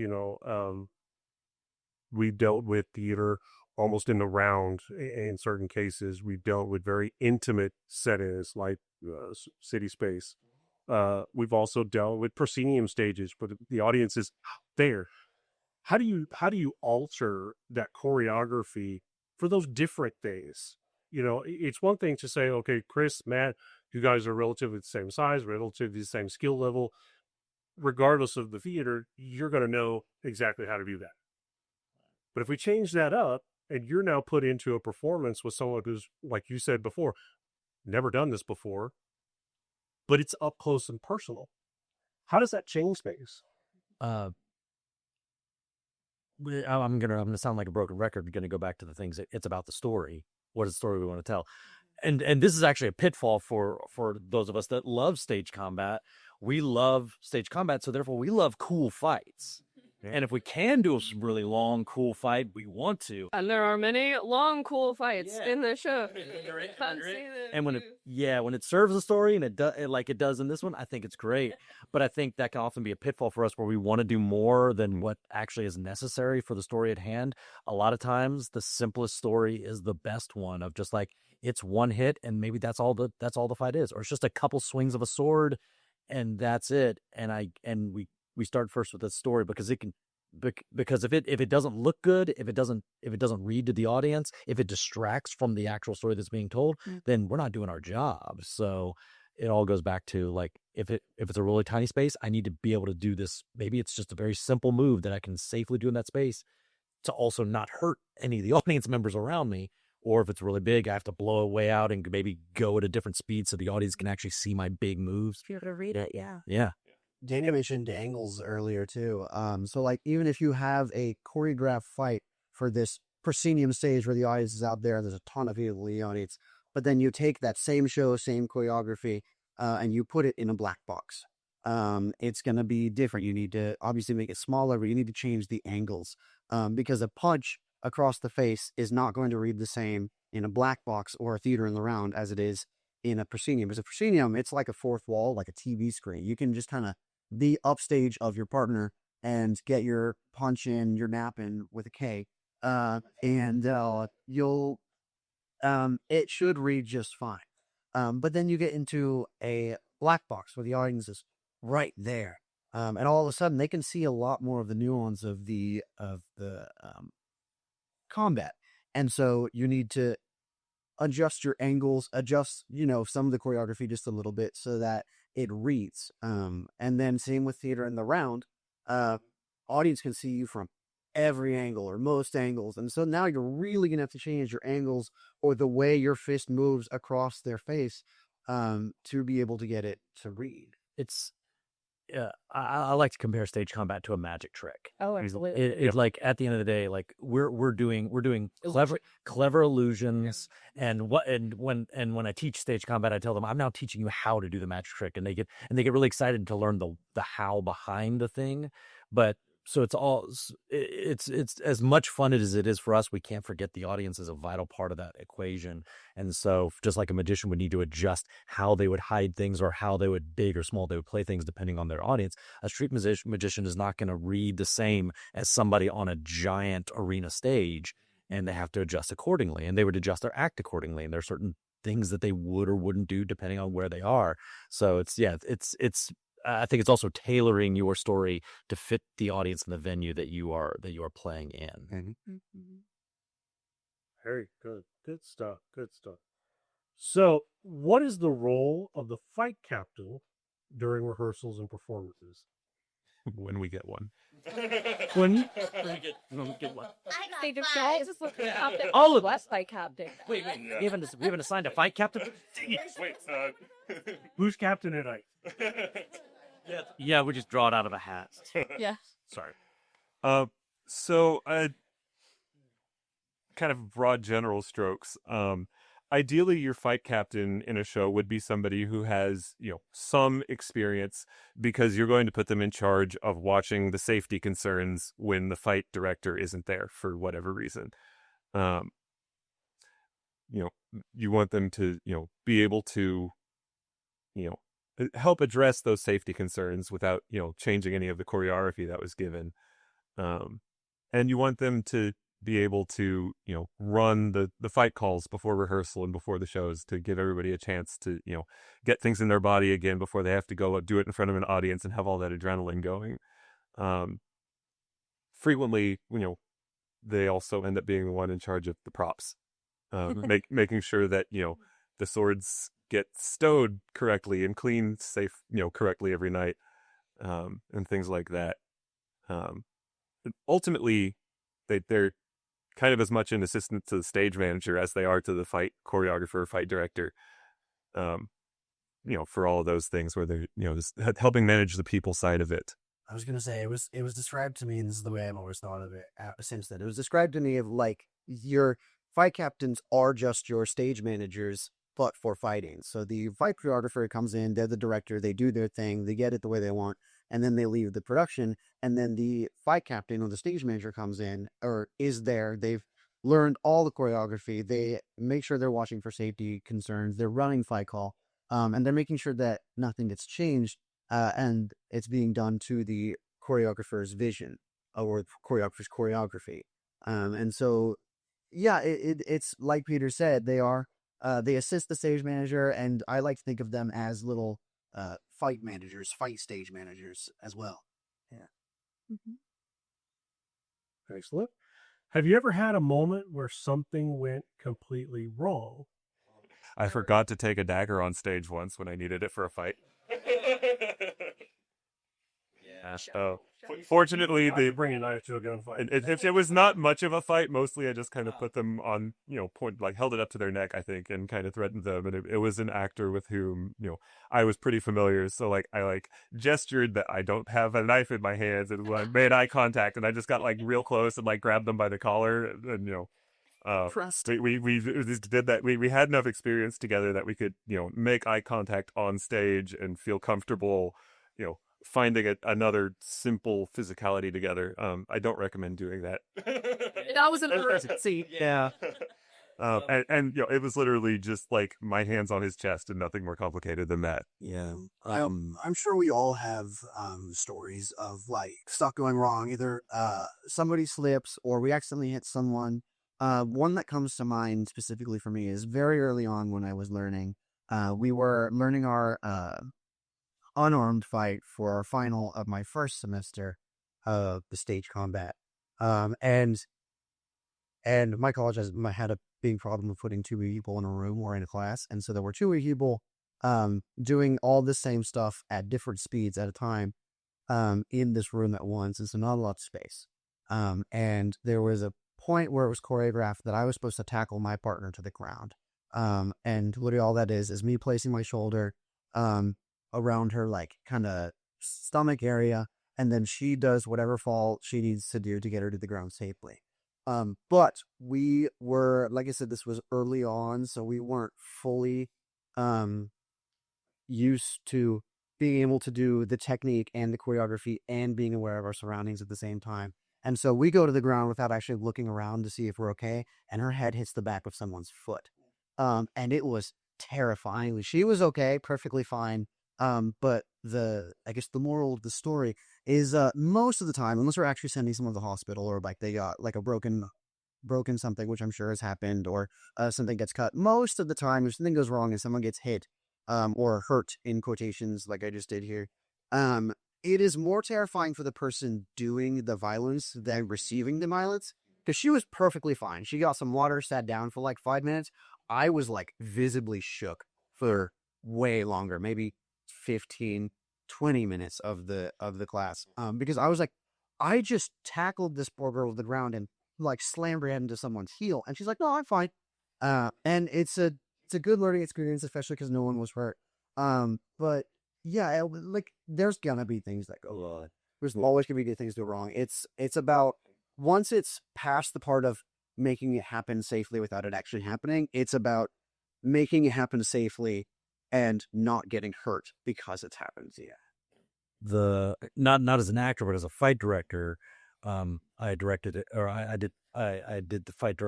We've dealt with theater almost in the round in certain cases. We've dealt with very intimate settings like city space. We've also dealt with proscenium stages, but the audience is there. How do you alter that choreography for those different things? It's one thing to say, okay, Chris, Matt, you guys are relatively the same size, relatively the same skill level. Regardless of the theater, you're going to know exactly how to do that. But if we change that up and you're now put into a performance with someone who's, like you said before, never done this before, but it's up close and personal, how does that change things? I'm gonna sound like a broken record. I'm gonna go back to the things. It's about the story. What is the story we want to tell? And this is actually a pitfall for those of us that love stage combat. We love stage combat, so therefore we love cool fights. And if we can do a really long, cool fight, we want to. And there are many long, cool fights in the show. And when it serves the story and it does in this one, I think it's great. But I think that can often be a pitfall for us where we want to do more than what actually is necessary for the story at hand. A lot of times, the simplest story is the best one, of just like, it's one hit and maybe that's all the fight is, or it's just a couple swings of a sword and that's it. And we start first with the story because because if it doesn't look good, if it doesn't read to the audience, if it distracts from the actual story that's being told, then we're not doing our job. So it all goes back to like if it's a really tiny space, I need to be able to do this. Maybe it's just a very simple move that I can safely do in that space to also not hurt any of the audience members around me. Or if it's really big, I have to blow a way out and maybe go at a different speed so the audience can actually see my big moves. Be able to read it, yeah. Yeah. Daniel mentioned angles earlier too. So like even if you have a choreographed fight for this proscenium stage where the audience is out there, there's a ton of people in the audience, but then you take that same show, same choreography, and you put it in a black box. It's going to be different. You need to obviously make it smaller, but you need to change the angles because a punch across the face is not going to read the same in a black box or a theater in the round as it is in a proscenium. Because a proscenium, it's like a fourth wall, like a TV screen. You can just kind of be upstage of your partner and get your punch in, your nap in with a K, and you'll it should read just fine. But then you get into a black box where the audience is right there, and all of a sudden they can see a lot more of the nuance of the combat, and so you need to adjust your angles, adjust some of the choreography just a little bit so that it reads. And then same with theater in the round, audience can see you from every angle or most angles, and so now you're really gonna have to change your angles or the way your fist moves across their face to be able to get it to read. It's I like to compare stage combat to a magic trick. Oh, absolutely. It's like at the end of the day, like we're doing clever illusions, and when I teach stage combat, I tell them I'm now teaching you how to do the magic trick, and they get really excited to learn the how behind the thing. But so it's as much fun as it is for us. We can't forget the audience is a vital part of that equation. And so just like a magician would need to adjust how they would hide things or how they would big or small they would play things depending on their audience, a street magician is not going to read the same as somebody on a giant arena stage, and they have to adjust accordingly, and they would adjust their act accordingly, and there are certain things that they would or wouldn't do depending on where they are. So it's I think it's also tailoring your story to fit the audience and the venue that you are playing in. Very good. Good stuff. So, what is the role of the fight captain during rehearsals and performances? When we get one. When We get one. They just guys just look at all of us fight captain. Wait. We haven't assigned a fight captain. Who's captain tonight? Yeah, we just draw it out of a hat. Yeah. Sorry. So kind of broad general strokes. Ideally, your fight captain in a show would be somebody who has, some experience, because you're going to put them in charge of watching the safety concerns when the fight director isn't there for whatever reason. You want them to, be able to, help address those safety concerns without, changing any of the choreography that was given. And you want them to be able to, run the fight calls before rehearsal and before the shows to give everybody a chance to, get things in their body again before they have to go do it in front of an audience and have all that adrenaline going. Frequently, they also end up being the one in charge of the props, making sure that, the swords get stowed correctly and cleaned safe, correctly every night, and things like that. Ultimately, they're kind of as much an assistant to the stage manager as they are to the fight choreographer, fight director, for all of those things where they're, just helping manage the people side of it. I was going to say, it was described to me, and this is the way I've always thought of it since then. It was described to me of like your fight captains are just your stage managers, but for fighting. So the fight choreographer comes in, they're the director, they do their thing, they get it the way they want, and then they leave the production. And then the fight captain or the stage manager comes in or is there. They've learned all the choreography. They make sure they're watching for safety concerns. They're running fight call, and they're making sure that nothing gets changed, and it's being done to the choreographer's vision or choreographer's choreography. And so, yeah, it's like Peter said, they assist the stage manager, and I like to think of them as little fight managers, fight stage managers as well. Yeah. Excellent. Have you ever had a moment where something went completely wrong? I forgot to take a dagger on stage once when I needed it for a fight. Yeah. So fortunately, They bring a knife to a gunfight. it was not much of a fight. Mostly, I just kind of put them on, point, like held it up to their neck, I think, and kind of threatened them. And it was an actor with whom, I was pretty familiar. So like, I gestured that I don't have a knife in my hands, and made eye contact, and I just got like real close and like grabbed them by the collar, and we did that. We had enough experience together that we could, make eye contact on stage and feel comfortable, finding another simple physicality together. I don't recommend doing that. That was an emergency. Yeah. And it was literally just like my hands on his chest and nothing more complicated than that. Yeah. I'm sure we all have stories of like stuff going wrong. Either somebody slips or we accidentally hit someone. One that comes to mind specifically for me is very early on when I was learning. We were learning our unarmed fight for our final of my first semester of the stage combat. And my college had a big problem with putting two people in a room or in a class. And so there were two people doing all the same stuff at different speeds at a time in this room at once. And so not a lot of space. And there was a point where it was choreographed that I was supposed to tackle my partner to the ground. And literally all that is me placing my shoulder around her, like kind of stomach area, and then she does whatever fall she needs to do to get her to the ground safely. But we were, like I said, this was early on, so we weren't fully used to being able to do the technique and the choreography and being aware of our surroundings at the same time. And so we go to the ground without actually looking around to see if we're okay, and her head hits the back of someone's foot. And it was terrifying. She was okay, perfectly fine. But I guess the moral of the story is, most of the time, unless we're actually sending someone to the hospital or like they got like a broken something, which I'm sure has happened, or something gets cut, most of the time, if something goes wrong and someone gets hit, or hurt in quotations, like I just did here, it is more terrifying for the person doing the violence than receiving the violence. Because she was perfectly fine. She got some water, sat down for like 5 minutes. I was like visibly shook for way longer, maybe 15, 20 minutes of the class. Because I was like, I just tackled this poor girl to the ground and like slammed her head into someone's heel. And she's like, no, I'm fine. And it's a good learning experience, especially because no one was hurt. But yeah, like there's gonna be things that go wrong. There's always gonna be things go wrong. It's about, once it's past the part of making it happen safely without it actually happening, it's about making it happen safely and not getting hurt because it's happened. Yeah. Not as an actor, but as a fight director, I directed it, or I did the fight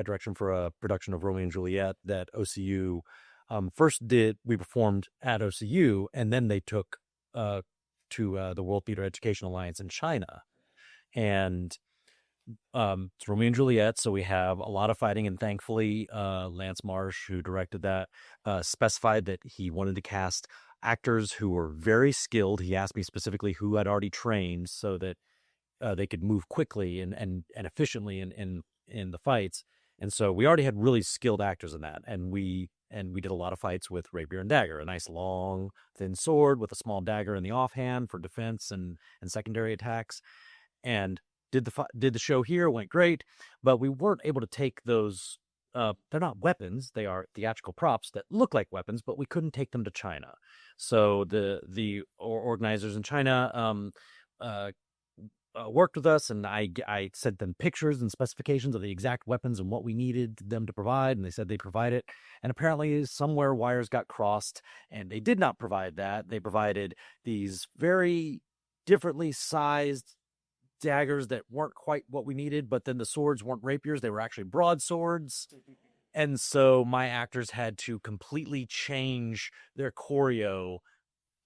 direction for a production of Romeo and Juliet that OCU we performed at OCU, and then they took to the World Theater Education Alliance in China, and it's Romeo and Juliet, so we have a lot of fighting, and thankfully Lance Marsh, who directed that, specified that he wanted to cast actors who were very skilled. He asked me specifically who I'd already trained so that they could move quickly and efficiently in the fights. And so we already had really skilled actors in that, and we did a lot of fights with rapier and dagger, a nice long thin sword with a small dagger in the offhand for defense and secondary attacks, and did the show here. Went great, but we weren't able to take those. They're not weapons; they are theatrical props that look like weapons, but we couldn't take them to China. So the organizers in China worked with us, and I sent them pictures and specifications of the exact weapons and what we needed them to provide, and they said they'd provide it. And apparently somewhere wires got crossed, and they did not provide that. They provided these very differently sized daggers that weren't quite what we needed, but then the swords weren't rapiers, they were actually broadswords. And so my actors had to completely change their choreo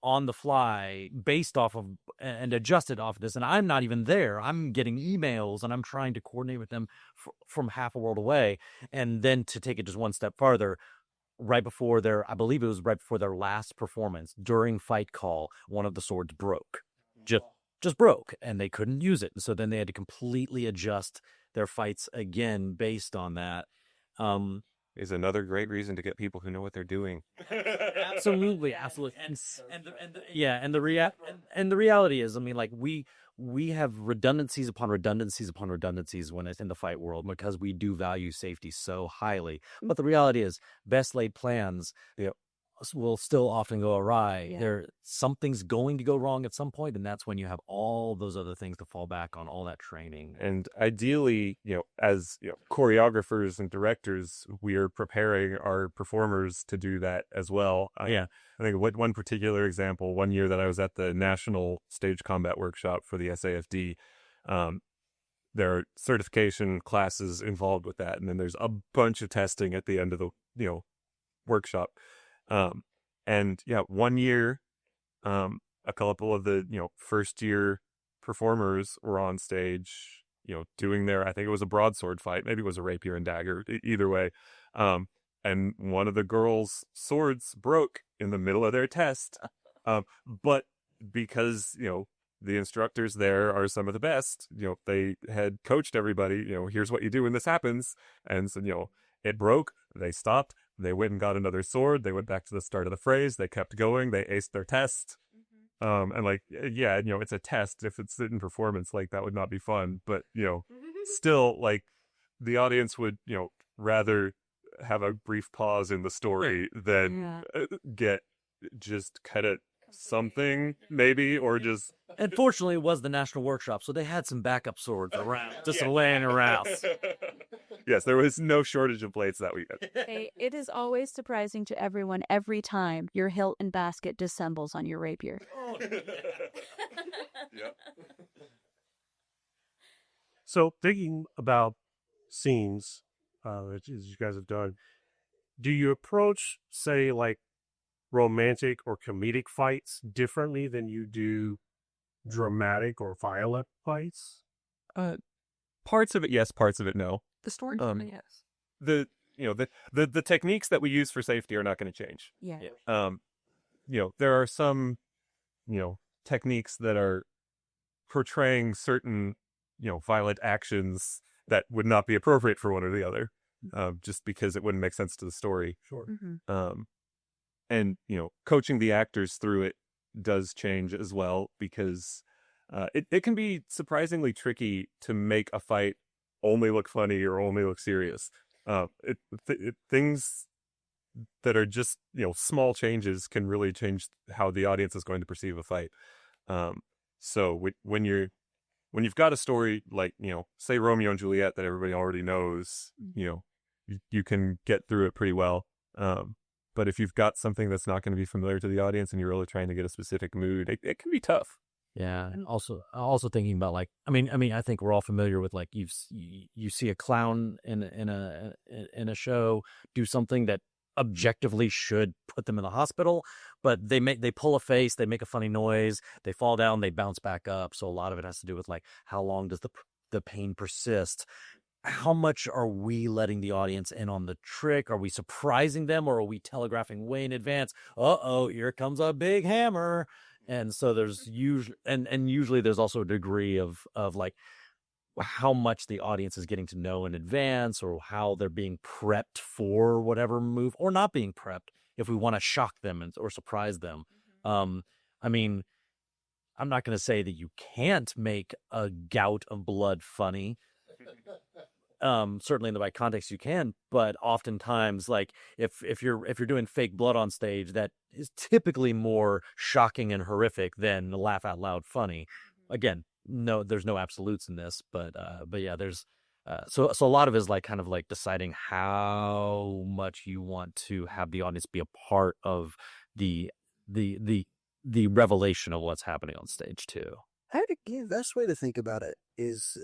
on the fly based off of and adjusted off of this. And I'm not even there. I'm getting emails and I'm trying to coordinate with them from half a world away. And then to take it just one step farther, I believe it was right before their last performance, during fight call, one of the swords broke. just broke and they couldn't use it. So then they had to completely adjust their fights again based on that. Is another great reason to get people who know what they're doing. Absolutely. And the reality is, I mean, like we have redundancies upon redundancies upon redundancies when it's in the fight world because we do value safety so highly. But the reality is, best laid plans, will still often go awry. Yeah. Something's going to go wrong at some point, and that's when you have all those other things to fall back on, all that training. And ideally, as choreographers and directors, we are preparing our performers to do that as well. I think one particular example, one year that I was at the National Stage Combat Workshop for the SAFD, there are certification classes involved with that, and then there's a bunch of testing at the end of the workshop. And 1 year, a couple of the, first year performers were on stage, doing I think it was a broadsword fight. Maybe it was a rapier and dagger, either way. And one of the girls' swords broke in the middle of their test. But because, the instructors there are some of the best, they had coached everybody, here's what you do when this happens. And so, it broke, they stopped. They went and got another sword. They went back to the start of the phrase. They kept going. They aced their test. And it's a test. If it's in performance, that would not be fun. But, still, the audience would, rather have a brief pause in the story than get just cut at something, maybe, or just... And fortunately, it was the National Workshop, so they had some backup swords around, just laying around. Yes, there was no shortage of blades that weekend. Hey, it is always surprising to everyone every time your hilt and basket dissembles on your rapier. Yep. So thinking about scenes, as you guys have done, do you approach, say, romantic or comedic fights differently than you do dramatic or violent fights? Parts of it, yes. Parts of it, no. The story, yes. The techniques that we use for safety are not going to change. Yeah. There are some, techniques that are portraying certain, violent actions that would not be appropriate for one or the other, just because it wouldn't make sense to the story. Sure. Mm-hmm. And, coaching the actors through it does change as well, because it can be surprisingly tricky to make a fight only look funny or only look serious. Things that are just, small changes can really change how the audience is going to perceive a fight. So when you've got a story like, say Romeo and Juliet that everybody already knows, you can get through it pretty well. But if you've got something that's not going to be familiar to the audience and you're really trying to get a specific mood, it can be tough. Yeah, and also thinking about I I think we're all familiar with you see a clown in a show do something that objectively should put them in the hospital, but they pull a face, they make a funny noise, they fall down, they bounce back up. So a lot of it has to do with how long does the pain persist? How much are we letting the audience in on the trick? Are we surprising them, or are we telegraphing way in advance? Here comes a big hammer. And so there's usually there's also a degree of how much the audience is getting to know in advance, or how they're being prepped for whatever move, or not being prepped if we want to shock them or surprise them. I'm not going to say that you can't make a gout of blood funny. Certainly in the right context you can, but oftentimes if you're doing fake blood on stage, that is typically more shocking and horrific than laugh out loud funny. Again, no, there's no absolutes in this, but yeah, there's so a lot of it is deciding how much you want to have the audience be a part of the revelation of what's happening on stage too. I think the best way to think about it is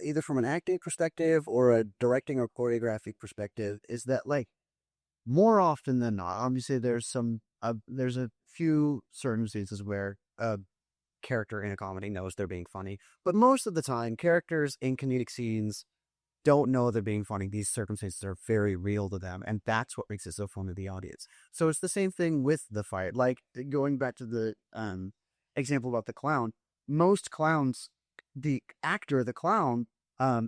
either from an acting perspective or a directing or choreographic perspective, is that more often than not, obviously there's a few circumstances where a character in a comedy knows they're being funny, but most of the time characters in comedic scenes don't know they're being funny. These circumstances are very real to them, and that's what makes it so fun to the audience. So it's the same thing with the fight. Going back to the example about the clown, most clowns, the actor, the clown,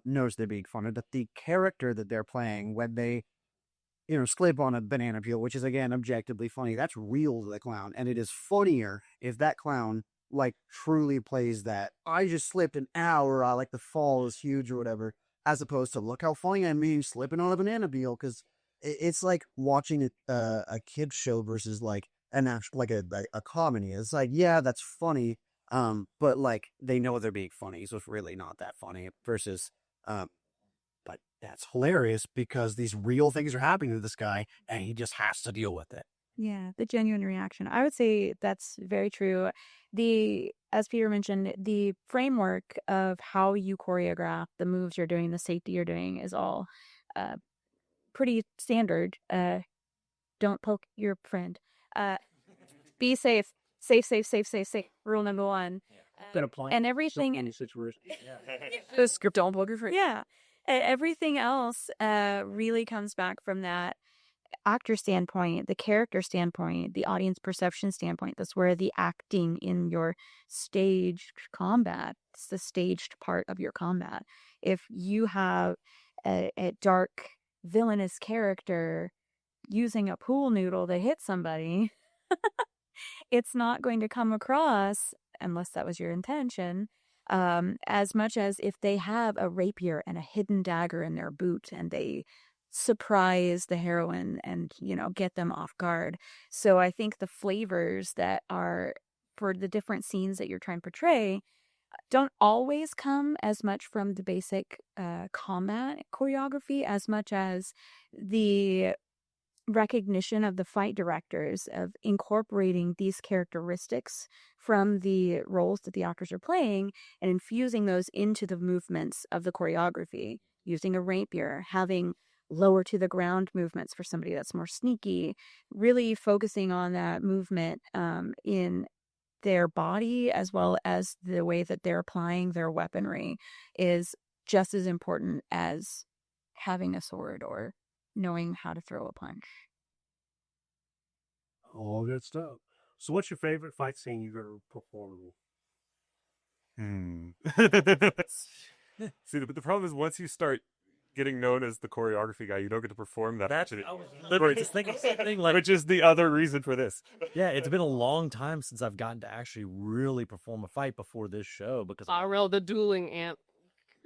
knows they're being funny, but the character that they're playing when they, slip on a banana peel, which is again objectively funny, that's real to the clown, and it is funnier if that clown like truly plays that. I just slipped an ow, or like the fall is huge or whatever, as opposed to look how funny I'm being slipping on a banana peel, because it's like watching a kid's show versus like a comedy. It's like, yeah, that's funny, but like they know they're being funny, so it's really not that funny. Versus, but that's hilarious because these real things are happening to this guy, and he just has to deal with it. Yeah, the genuine reaction. I would say that's very true. As Peter mentioned, the framework of how you choreograph, the moves you're doing, the safety you're doing is all pretty standard. Don't poke your friend. Be safe. Safe, safe, safe, safe, safe. Rule number one. Been applying And everything. any situation. The script don't poke your friend. Yeah. Everything else really comes back from that actor standpoint, the character standpoint, the audience perception standpoint. That's where the acting in your staged combat, it's the staged part of your combat. If you have a dark villainous character using a pool noodle to hit somebody, it's not going to come across, unless that was your intention, as much as if they have a rapier and a hidden dagger in their boot and they surprise the heroine and, get them off guard. So I think the flavors that are for the different scenes that you're trying to portray don't always come as much from the basic combat choreography as much as the recognition of the fight directors of incorporating these characteristics from the roles that the actors are playing and infusing those into the movements of the choreography, using a rapier, having lower to the ground movements for somebody that's more sneaky, really focusing on that movement in their body as well as the way that they're applying their weaponry is just as important as having a sword or knowing how to throw a punch. All good stuff. So what's your favorite fight scene you've ever performed? See, the problem is once you start getting known as the choreography guy, you don't get to perform that shit. I was literally just thinking something like, Which is the other reason for this. yeah, it's been a long time since I've gotten to actually really perform a fight before this show because The dueling and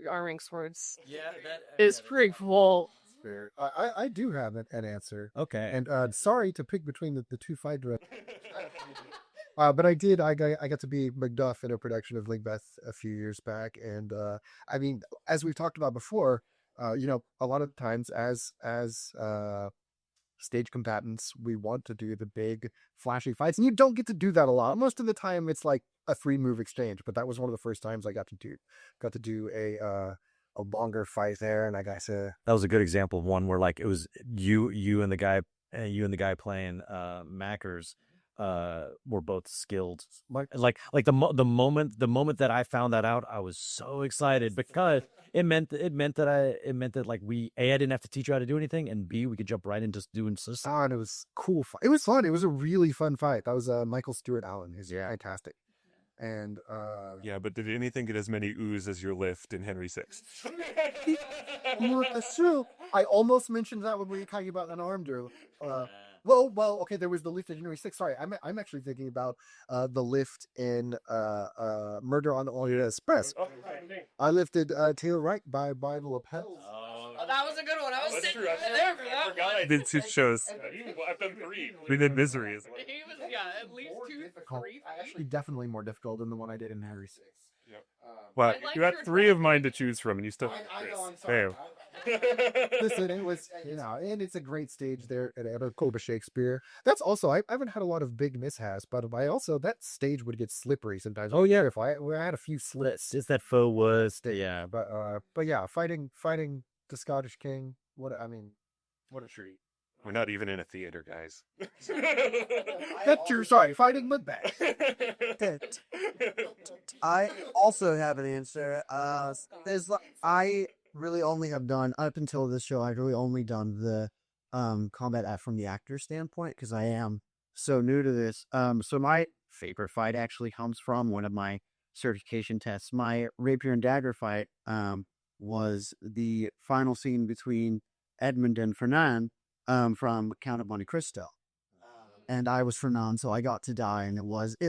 arming swords yeah, is pretty cool. Fair. I do have an answer. okay. And sorry to pick between the two fight directors. But I got to be Macduff in a production of Lingbeth a few years back. And I mean, as we've talked about before, a lot of times as stage combatants, we want to do the big flashy fights, and you don't get to do that a lot. Most of the time it's like a 3-move exchange, but that was one of the first times I got to do a longer fight there, and I got to. That was a good example of one where like it was you and the guy playing Mackers were both skilled. Like the moment that I found that out, I was so excited because it meant that like I didn't have to teach you how to do anything, and B, we could jump right into doing stuff. And it was cool. It was fun. It was a really fun fight. That was Michael Stewart Allen. He's fantastic. And yeah, but did anything get as many oohs as your lift in Henry VI? That's true. I almost mentioned that when we were talking about an arm drill. Well, okay. There was the lift in Henry VI. Sorry, I'm actually thinking about the lift in Murder on the Orient Express. I lifted Taylor Wright by the lapels. That was a good one. I was sitting right there for that. I did 2 shows. I've done 3. We did Misery as well. He was, at least 2, 3. Actually, definitely more difficult than the one I did in Henry VI. Yep. Well, you had 3 of mine to choose from, and you still. I know. I'm sorry. Listen, it was, and it's a great stage there at Koba Shakespeare. That's also, I haven't had a lot of big mishaps, but that stage would get slippery sometimes. Oh yeah, if I had a few slips. It's that faux was, yeah. But yeah, fighting the Scottish King. What a treat. We're not even in a theater, guys. That's true. Sorry, fighting Macbeth. I also have an answer. I really only have done, up until this show, I've really only done the combat from the actor standpoint because I am so new to this. So my favorite fight actually comes from one of my certification tests. My rapier and dagger fight was the final scene between Edmund and Fernand from Count of Monte Cristo. And I was Fernand, so I got to die, and it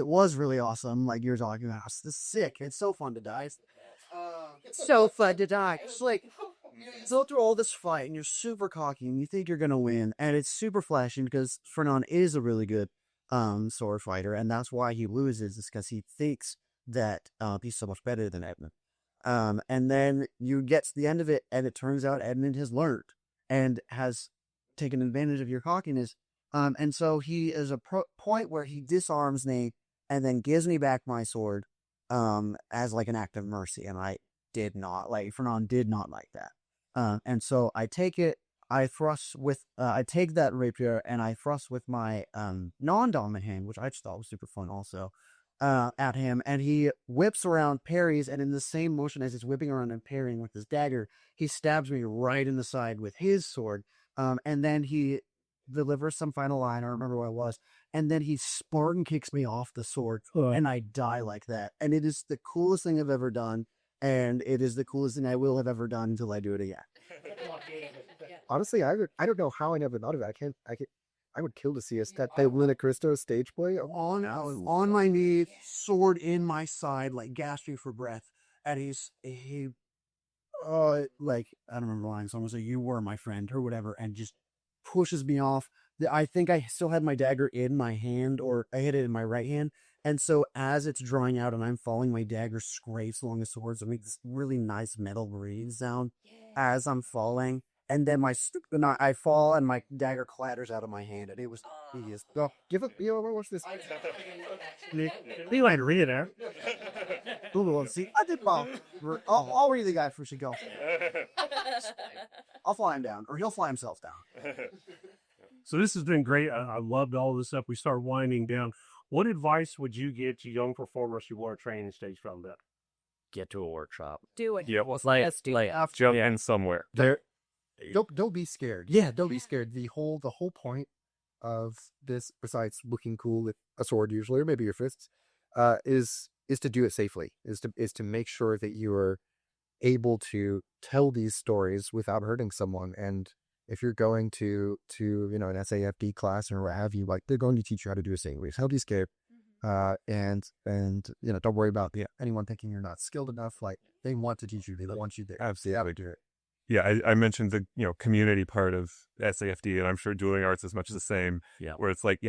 was really awesome. Like you're talking about, this is sick. It's so fun to die. It's so fun to die. It's like you go through all this fight, and you're super cocky, and you think you're gonna win, and it's super flashing because Fernand is a really good sword fighter, and that's why he loses, is because he thinks that he's so much better than Edmund. And then you get to the end of it, and it turns out Edmund has learned and has taken advantage of your cockiness. And so he is a point where he disarms me and then gives me back my sword as like an act of mercy. And I did not like, Fernand did not like that. And so I take it, I take that rapier and I thrust with my non-dominant hand, which I just thought was super fun also, at him. And he whips around, parries, and in the same motion as he's whipping around and parrying with his dagger, he stabs me right in the side with his sword. And then he delivers some final line, I don't remember what it was, and then he Spartan kicks me off the sword, and I die like that. And it is the coolest thing I've ever done, and it is the coolest thing I will have ever done until I do it again. Honestly, I don't know how I never thought of it. I would kill to see that Monte Cristo stage play. On my knee, sword in my side, like gasping for breath, and he like, I don't remember the line, so I'm gonna say, "You were my friend," or whatever, and just pushes me off. I think I still had my dagger in my hand, or I hit it in my right hand. And so as it's drawing out and I'm falling, my dagger scrapes along the sword. So it makes this really nice metal breathing sound as I'm falling. And then I fall and my dagger clatters out of my hand. And it was hideous. Oh, watch this. Be like read there. See, I did well. I'll read the guy first. Go. I'll fly him down, or he'll fly himself down. So this has been great. I loved all this stuff. We start winding down. What advice would you give to young performers who want to train stage from that? Get to a workshop. Do it. Yeah, Well, like jump in somewhere. Don't be scared. Yeah, don't be scared. The whole point of this, besides looking cool with a sword usually, or maybe your fists, is to do it safely. Is to make sure that you are able to tell these stories without hurting someone. And if you're going to an SAFD class or what have you, like, they're going to teach you how to do a safe way. Don't be scared. And don't worry about anyone thinking you're not skilled enough. Like, they want to teach you. They want you there. Absolutely. How to do it. Yeah, I mentioned the community part of SAFD, and I'm sure Dueling Arts is much the same. Yeah, where it's like,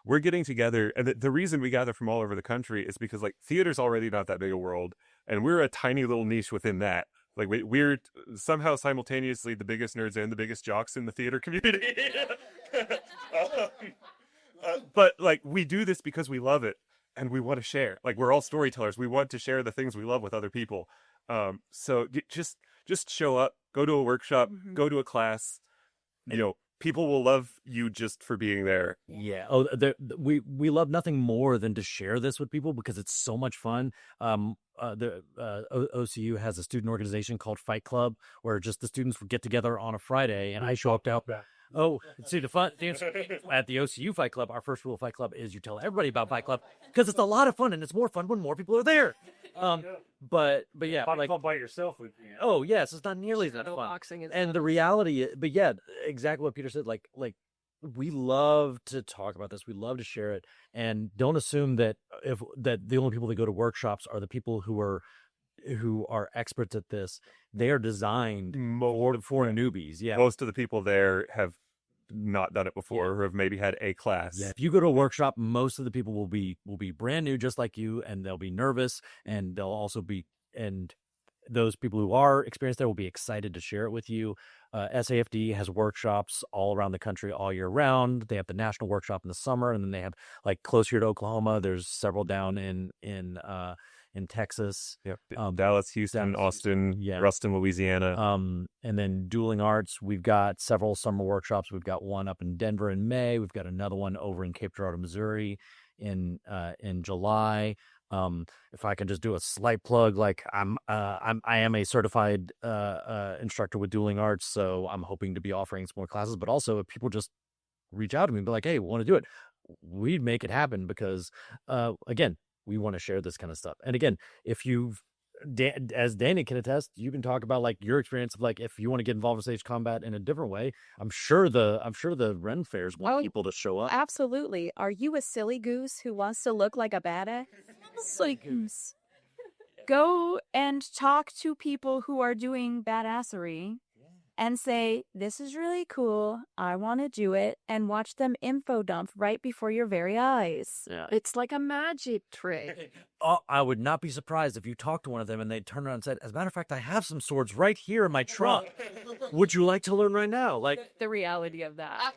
we're getting together, and the reason we gather from all over the country is because, like, theater's already not that big a world, and we're a tiny little niche within that. Like, we're somehow simultaneously the biggest nerds and the biggest jocks in the theater community. But like, we do this because we love it and we want to share. Like, we're all storytellers. We want to share the things we love with other people. So just show up, go to a workshop, go to a class. People will love you just for being there. Yeah. Oh, we love nothing more than to share this with people because it's so much fun. The OCU has a student organization called Fight Club, where just the students would get together on a Friday, and I show up to help. Oh, see, the fun at the OCU Fight Club, our first rule of Fight Club is you tell everybody about Fight Club because it's a lot of fun, and it's more fun when more people are there. But yeah, Fight like, Club by yourself would be. oh yes, it's not nearly that fun. Boxing is And the reality, but yeah, exactly what Peter said. Like we love to talk about this. We love to share it, and don't assume that that the only people that go to workshops are the people who are experts at this. They are designed for newbies. Yeah, Most of the people there have not done it before, or have maybe had a class. Yeah, if you go to a workshop, most of the people will be brand new, just like you, and they'll be nervous, and they'll also be, and those people who are experienced there will be excited to share it with you. SAFD has workshops all around the country all year round. They have the national workshop in the summer, and then they have, like, close here to Oklahoma, there's several down in Texas. Yep. Dallas, Houston, Austin, Ruston, Louisiana. And then Dueling Arts, we've got several summer workshops. We've got one up in Denver in May. We've got another one over in Cape Girardeau, Missouri in July. If I can just do a slight plug, like I am a certified instructor with Dueling Arts, so I'm hoping to be offering some more classes. But also, if people just reach out to me and be like, "Hey, we want to do it," we'd make it happen because, again, we want to share this kind of stuff. And again, if you've as Danny can attest, you can talk about like your experience of like if you want to get involved in stage combat in a different way. I'm sure the Ren fairs want people to show up. Absolutely. Are you a silly goose who wants to look like a badass? Silly goose. Go and talk to people who are doing badassery and say, this is really cool. I want to do it, and watch them info dump right before your very eyes. Yeah. It's like a magic trick. Oh, I would not be surprised if you talked to one of them and they turned around and said, as a matter of fact, I have some swords right here in my trunk. Would you like to learn right now? Like The reality of that.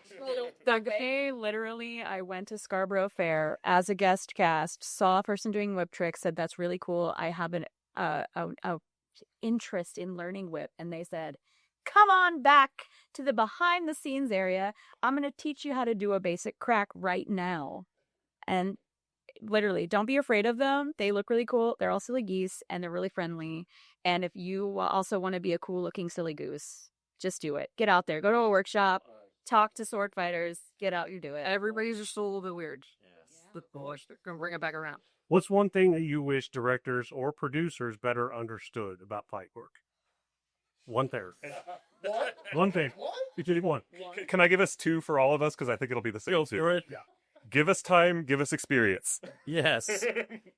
They literally, I went to Scarborough Fair as a guest cast, saw a person doing whip tricks, said, that's really cool. I have an interest in learning whip. And they said, come on back to the behind the scenes area. I'm going to teach you how to do a basic crack right now. And literally, don't be afraid of them. They look really cool. They're all silly geese and they're really friendly. And if you also want to be a cool looking silly goose, just do it. Get out there. Go to a workshop. Talk to sword fighters. Get out. You do it. Everybody's just a little bit weird. Yes. The boys are going to bring it back around. What's one thing that you wish directors or producers better understood about fight work? One thing. One thing. You take one. Can I give us 2 for all of us? Because I think it'll be the same too. Yeah. Give us time, give us experience. yes.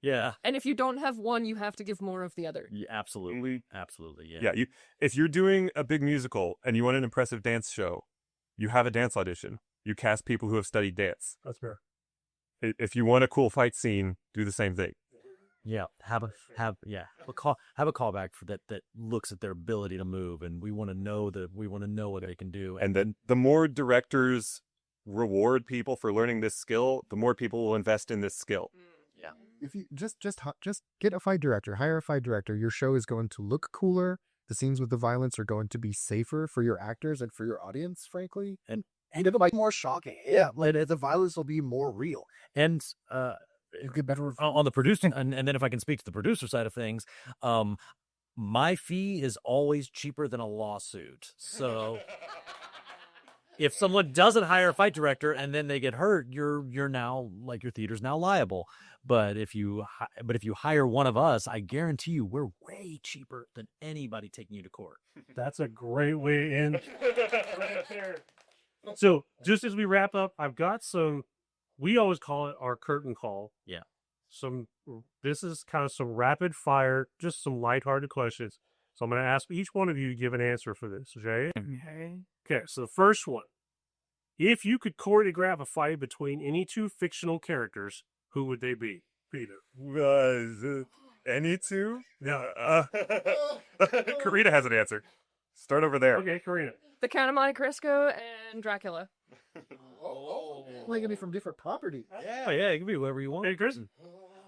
Yeah. And if you don't have one, you have to give more of the other. Yeah, absolutely. Absolutely. Yeah. Yeah, if you're doing a big musical and you want an impressive dance show, you have a dance audition. You cast people who have studied dance. That's fair. If you want a cool fight scene, do the same thing. Yeah, have a callback for that looks at their ability to move, and we want to know what they can do. And then the more directors reward people for learning this skill, the more people will invest in this skill. Yeah. If you just get a fight director, hire a fight director, your show is going to look cooler. The scenes with the violence are going to be safer for your actors and for your audience, frankly. And it'll be more shocking. Yeah, like the violence will be more real. And It'll get better on the producing, and then if I can speak to the producer side of things, my fee is always cheaper than a lawsuit. So if someone doesn't hire a fight director and then they get hurt, you're now like your theater's now liable. But if you hire one of us, I guarantee you we're way cheaper than anybody taking you to court. That's a great way to end. Right there. So just as we wrap up, I've got some. We always call it our curtain call. Yeah. This is kind of some rapid fire, just some lighthearted questions. So I'm going to ask each one of you to give an answer for this, okay? Okay, so the first one. If you could choreograph a fight between any 2 fictional characters, who would they be? Peter. Any 2? Yeah. Karena has an answer. Start over there. Okay, Karena. The Count of Monte Cristo and Dracula. Like it'll be from different property. Yeah, it can be whoever you want. Hey, Chris.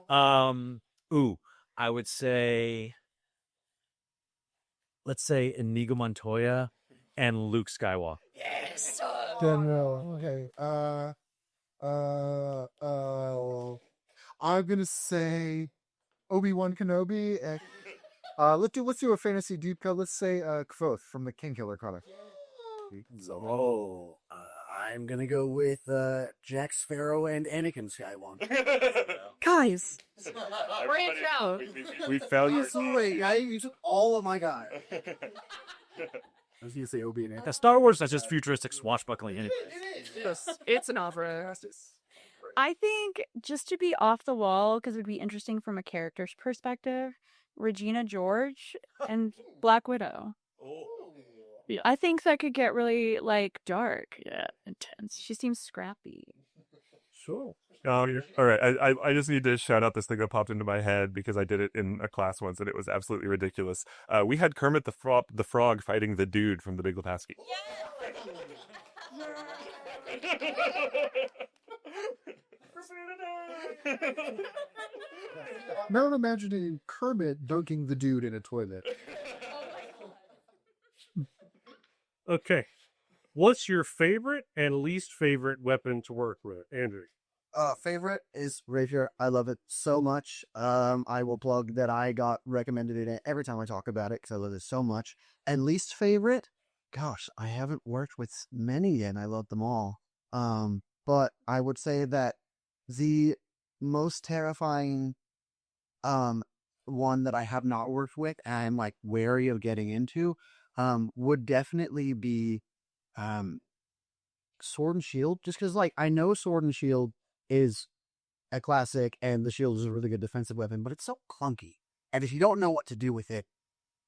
I would say, let's say Inigo Montoya and Luke Skywalker. Yes. Okay. I'm gonna say Obi-Wan Kenobi. And, let's do a fantasy deep cut. Let's say Kvothe from the King Killer comic. I'm gonna go with Jack Sparrow and Anakin Skywalker. Guys. Branch out. We found you. Wait, you took all of my guys. I was gonna say Obi and Anakin. Yeah, Star Wars, that's just futuristic swashbuckling. Anyway. It's an opera. I think just to be off the wall, because it would be interesting from a character's perspective, Regina George and Black Widow. Yeah. I think that could get really dark. Yeah, intense. She seems scrappy. Sure. All right. I just need to shout out this thing that popped into my head because I did it in a class once and it was absolutely ridiculous. We had Kermit the Frog fighting the dude from The Big Lebowski. Now I'm imagining Kermit dunking the dude in a toilet. Okay. What's your favorite and least favorite weapon to work with, Andrew? Favorite is rapier. I love it so much. I will plug that I got recommended it every time I talk about it because I love it so much. And least favorite, gosh, I haven't worked with many and I love them all. But I would say that the most terrifying one that I have not worked with and I'm like wary of getting into, would definitely be Sword and Shield. Just because, like, I know Sword and Shield is a classic and the shield is a really good defensive weapon, but it's so clunky. And if you don't know what to do with it,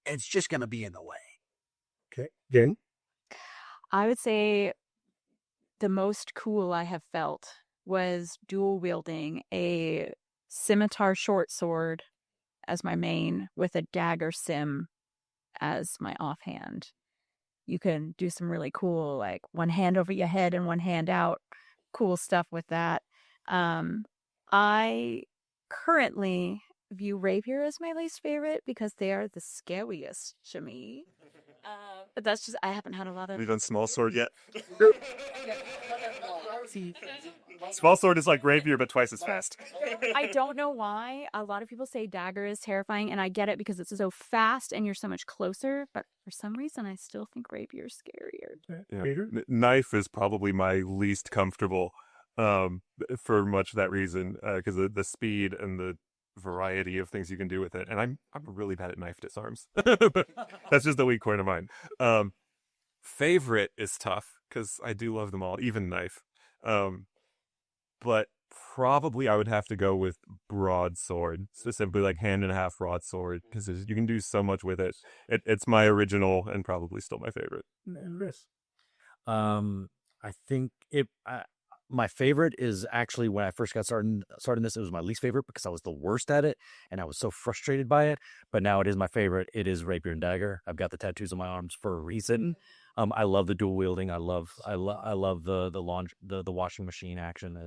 it's just going to be in the way. Okay. Again. I would say the most cool I have felt was dual wielding a scimitar short sword as my main with a dagger sim as my offhand. You can do some really cool, like one hand over your head and one hand out, cool stuff with that. I currently view rapier as my least favorite because they are the scariest to me. But that's just, I haven't had a lot of. Have you done small sword yet? Small sword is like rapier, but twice as fast. I don't know why. A lot of people say dagger is terrifying, and I get it because it's so fast and you're so much closer. But for some reason, I still think rapier is scarier. Yeah. Knife is probably my least comfortable for much of that reason, because the speed and the variety of things you can do with it. And I'm really bad at knife disarms. But that's just the weak point of mine. Favorite is tough because I do love them all, even knife. But probably I would have to go with broadsword, specifically like hand and a half broadsword, because you can do so much with it. It's my original and probably still my favorite. I think my favorite is actually when I first got started this, it was my least favorite because I was the worst at it and I was so frustrated by it. But now it is my favorite. It is rapier and dagger. I've got the tattoos on my arms for a reason. I love the dual wielding. I love the washing machine action.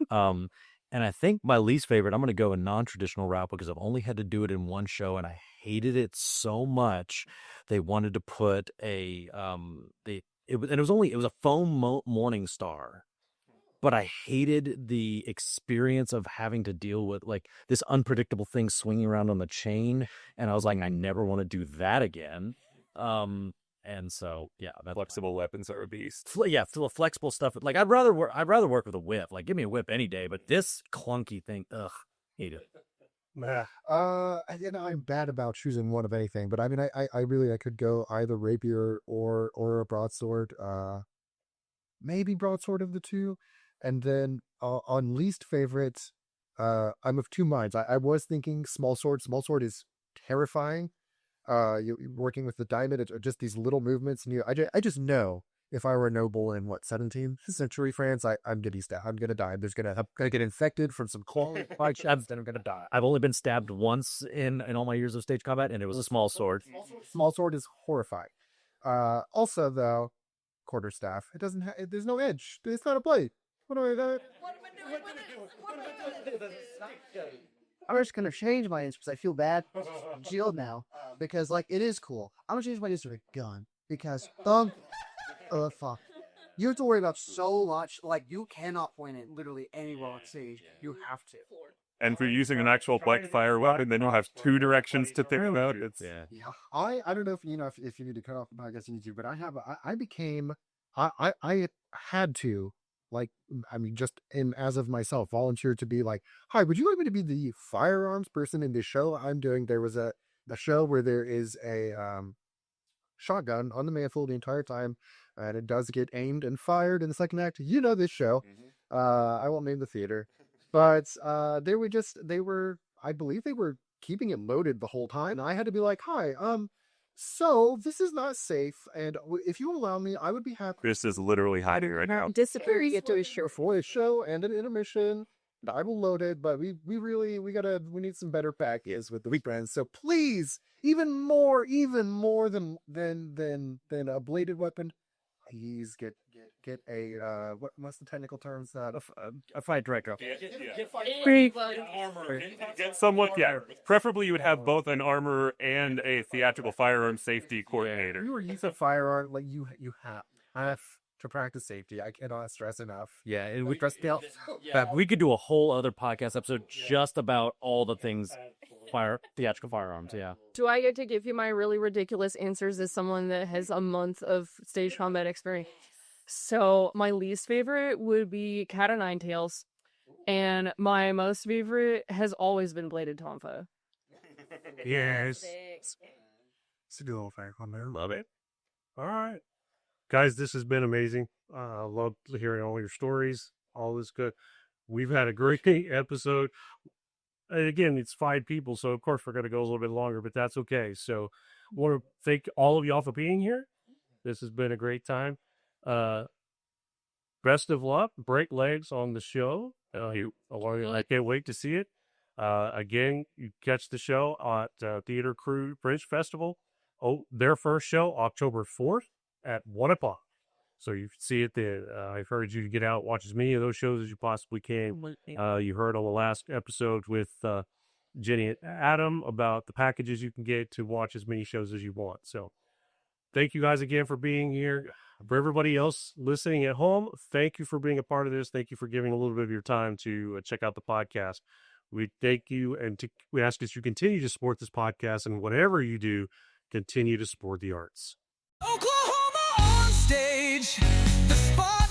And I think my least favorite, I'm going to go a non-traditional route because I've only had to do it in one show and I hated it so much. They wanted to put it was a foam morning star. But I hated the experience of having to deal with like this unpredictable thing swinging around on the chain. And I was like, I never want to do that again. And so, yeah. Flexible weapons are a beast. Flexible stuff. Like I'd rather work with a whip. Like give me a whip any day. But this clunky thing, hate it. I'm bad about choosing one of anything, but I mean, I could go either rapier or a broadsword. Maybe broadsword of the two. And then on least favorite, I'm of two minds. I was thinking small sword. Small sword is terrifying. You're working with the diamond, just these little movements, and I just know if I were a noble in 17th century France, I'm gonna be stabbed. I'm gonna die. I'm gonna get infected from some claws. Then I'm gonna die. I've only been stabbed once in all my years of stage combat, and it was a small sword. Small sword is horrifying. Also though, quarterstaff. It doesn't. There's no edge. It's not a blade. What am I doing? I'm just gonna change my answer because I feel bad. Shield now because like it is cool. I'm gonna change my answer to gun because fuck. You have to worry about so much. Like you cannot point it literally anywhere on stage. You have to. And for using an actual black fire weapon, then you'll have two directions to think about. I don't know if if you need to cut off the podcast, you need to, but I had to. Like, I mean, just as of myself, volunteer to be like, hi, would you like me to be the firearms person in this show I'm doing? There was a show where there is a shotgun on the mantle the entire time, and it does get aimed and fired in the second act. You know this show. I won't name the theater, but I believe they were keeping it loaded the whole time. And I had to be like, hi, so this is not safe, and if you allow me, I would be happy. Chris is literally hiding right now. Disappearing into a show For a show and an intermission. I will load it, but we need some better packages with the weak brands. So please, even more than a bladed weapon, please get a what's the technical terms? A fight director. Get someone, preferably you would have both an armor and a theatrical firearm safety coordinator. If you were using a firearm, like you have to practice safety. I cannot stress enough. Yeah, and we could do a whole other podcast episode just about all the things theatrical firearms. Yeah. Do I get to give you my really ridiculous answers as someone that has a month of stage combat experience? So my least favorite would be Cat o' Nine Tails. And my most favorite has always been Bladed Tonfa. Yes. It's a good little fact on there. Love it. All right. Guys, this has been amazing. I love hearing all your stories. All this good. We've had a great episode. And again, it's 5 people, so of course we're going to go a little bit longer, but that's okay. So I want to thank all of y'all for being here. This has been a great time. Best of luck. Break legs on the show. I can't wait to see it. Again, you catch the show at Theatre Crude Fringe Festival. Oh, their first show, October 4th at 1 o'clock. So you can see it then. I encourage you to get out, watch as many of those shows as you possibly can. You heard on the last episode with Jenny and Adam about the packages you can get to watch as many shows as you want. So thank you guys again for being here. For everybody else listening at home, thank you for being a part of this. Thank you for giving a little bit of your time to check out the podcast. We thank you, and we ask that you continue to support this podcast, and whatever you do, continue to support the arts. Oklahoma on stage, the spot.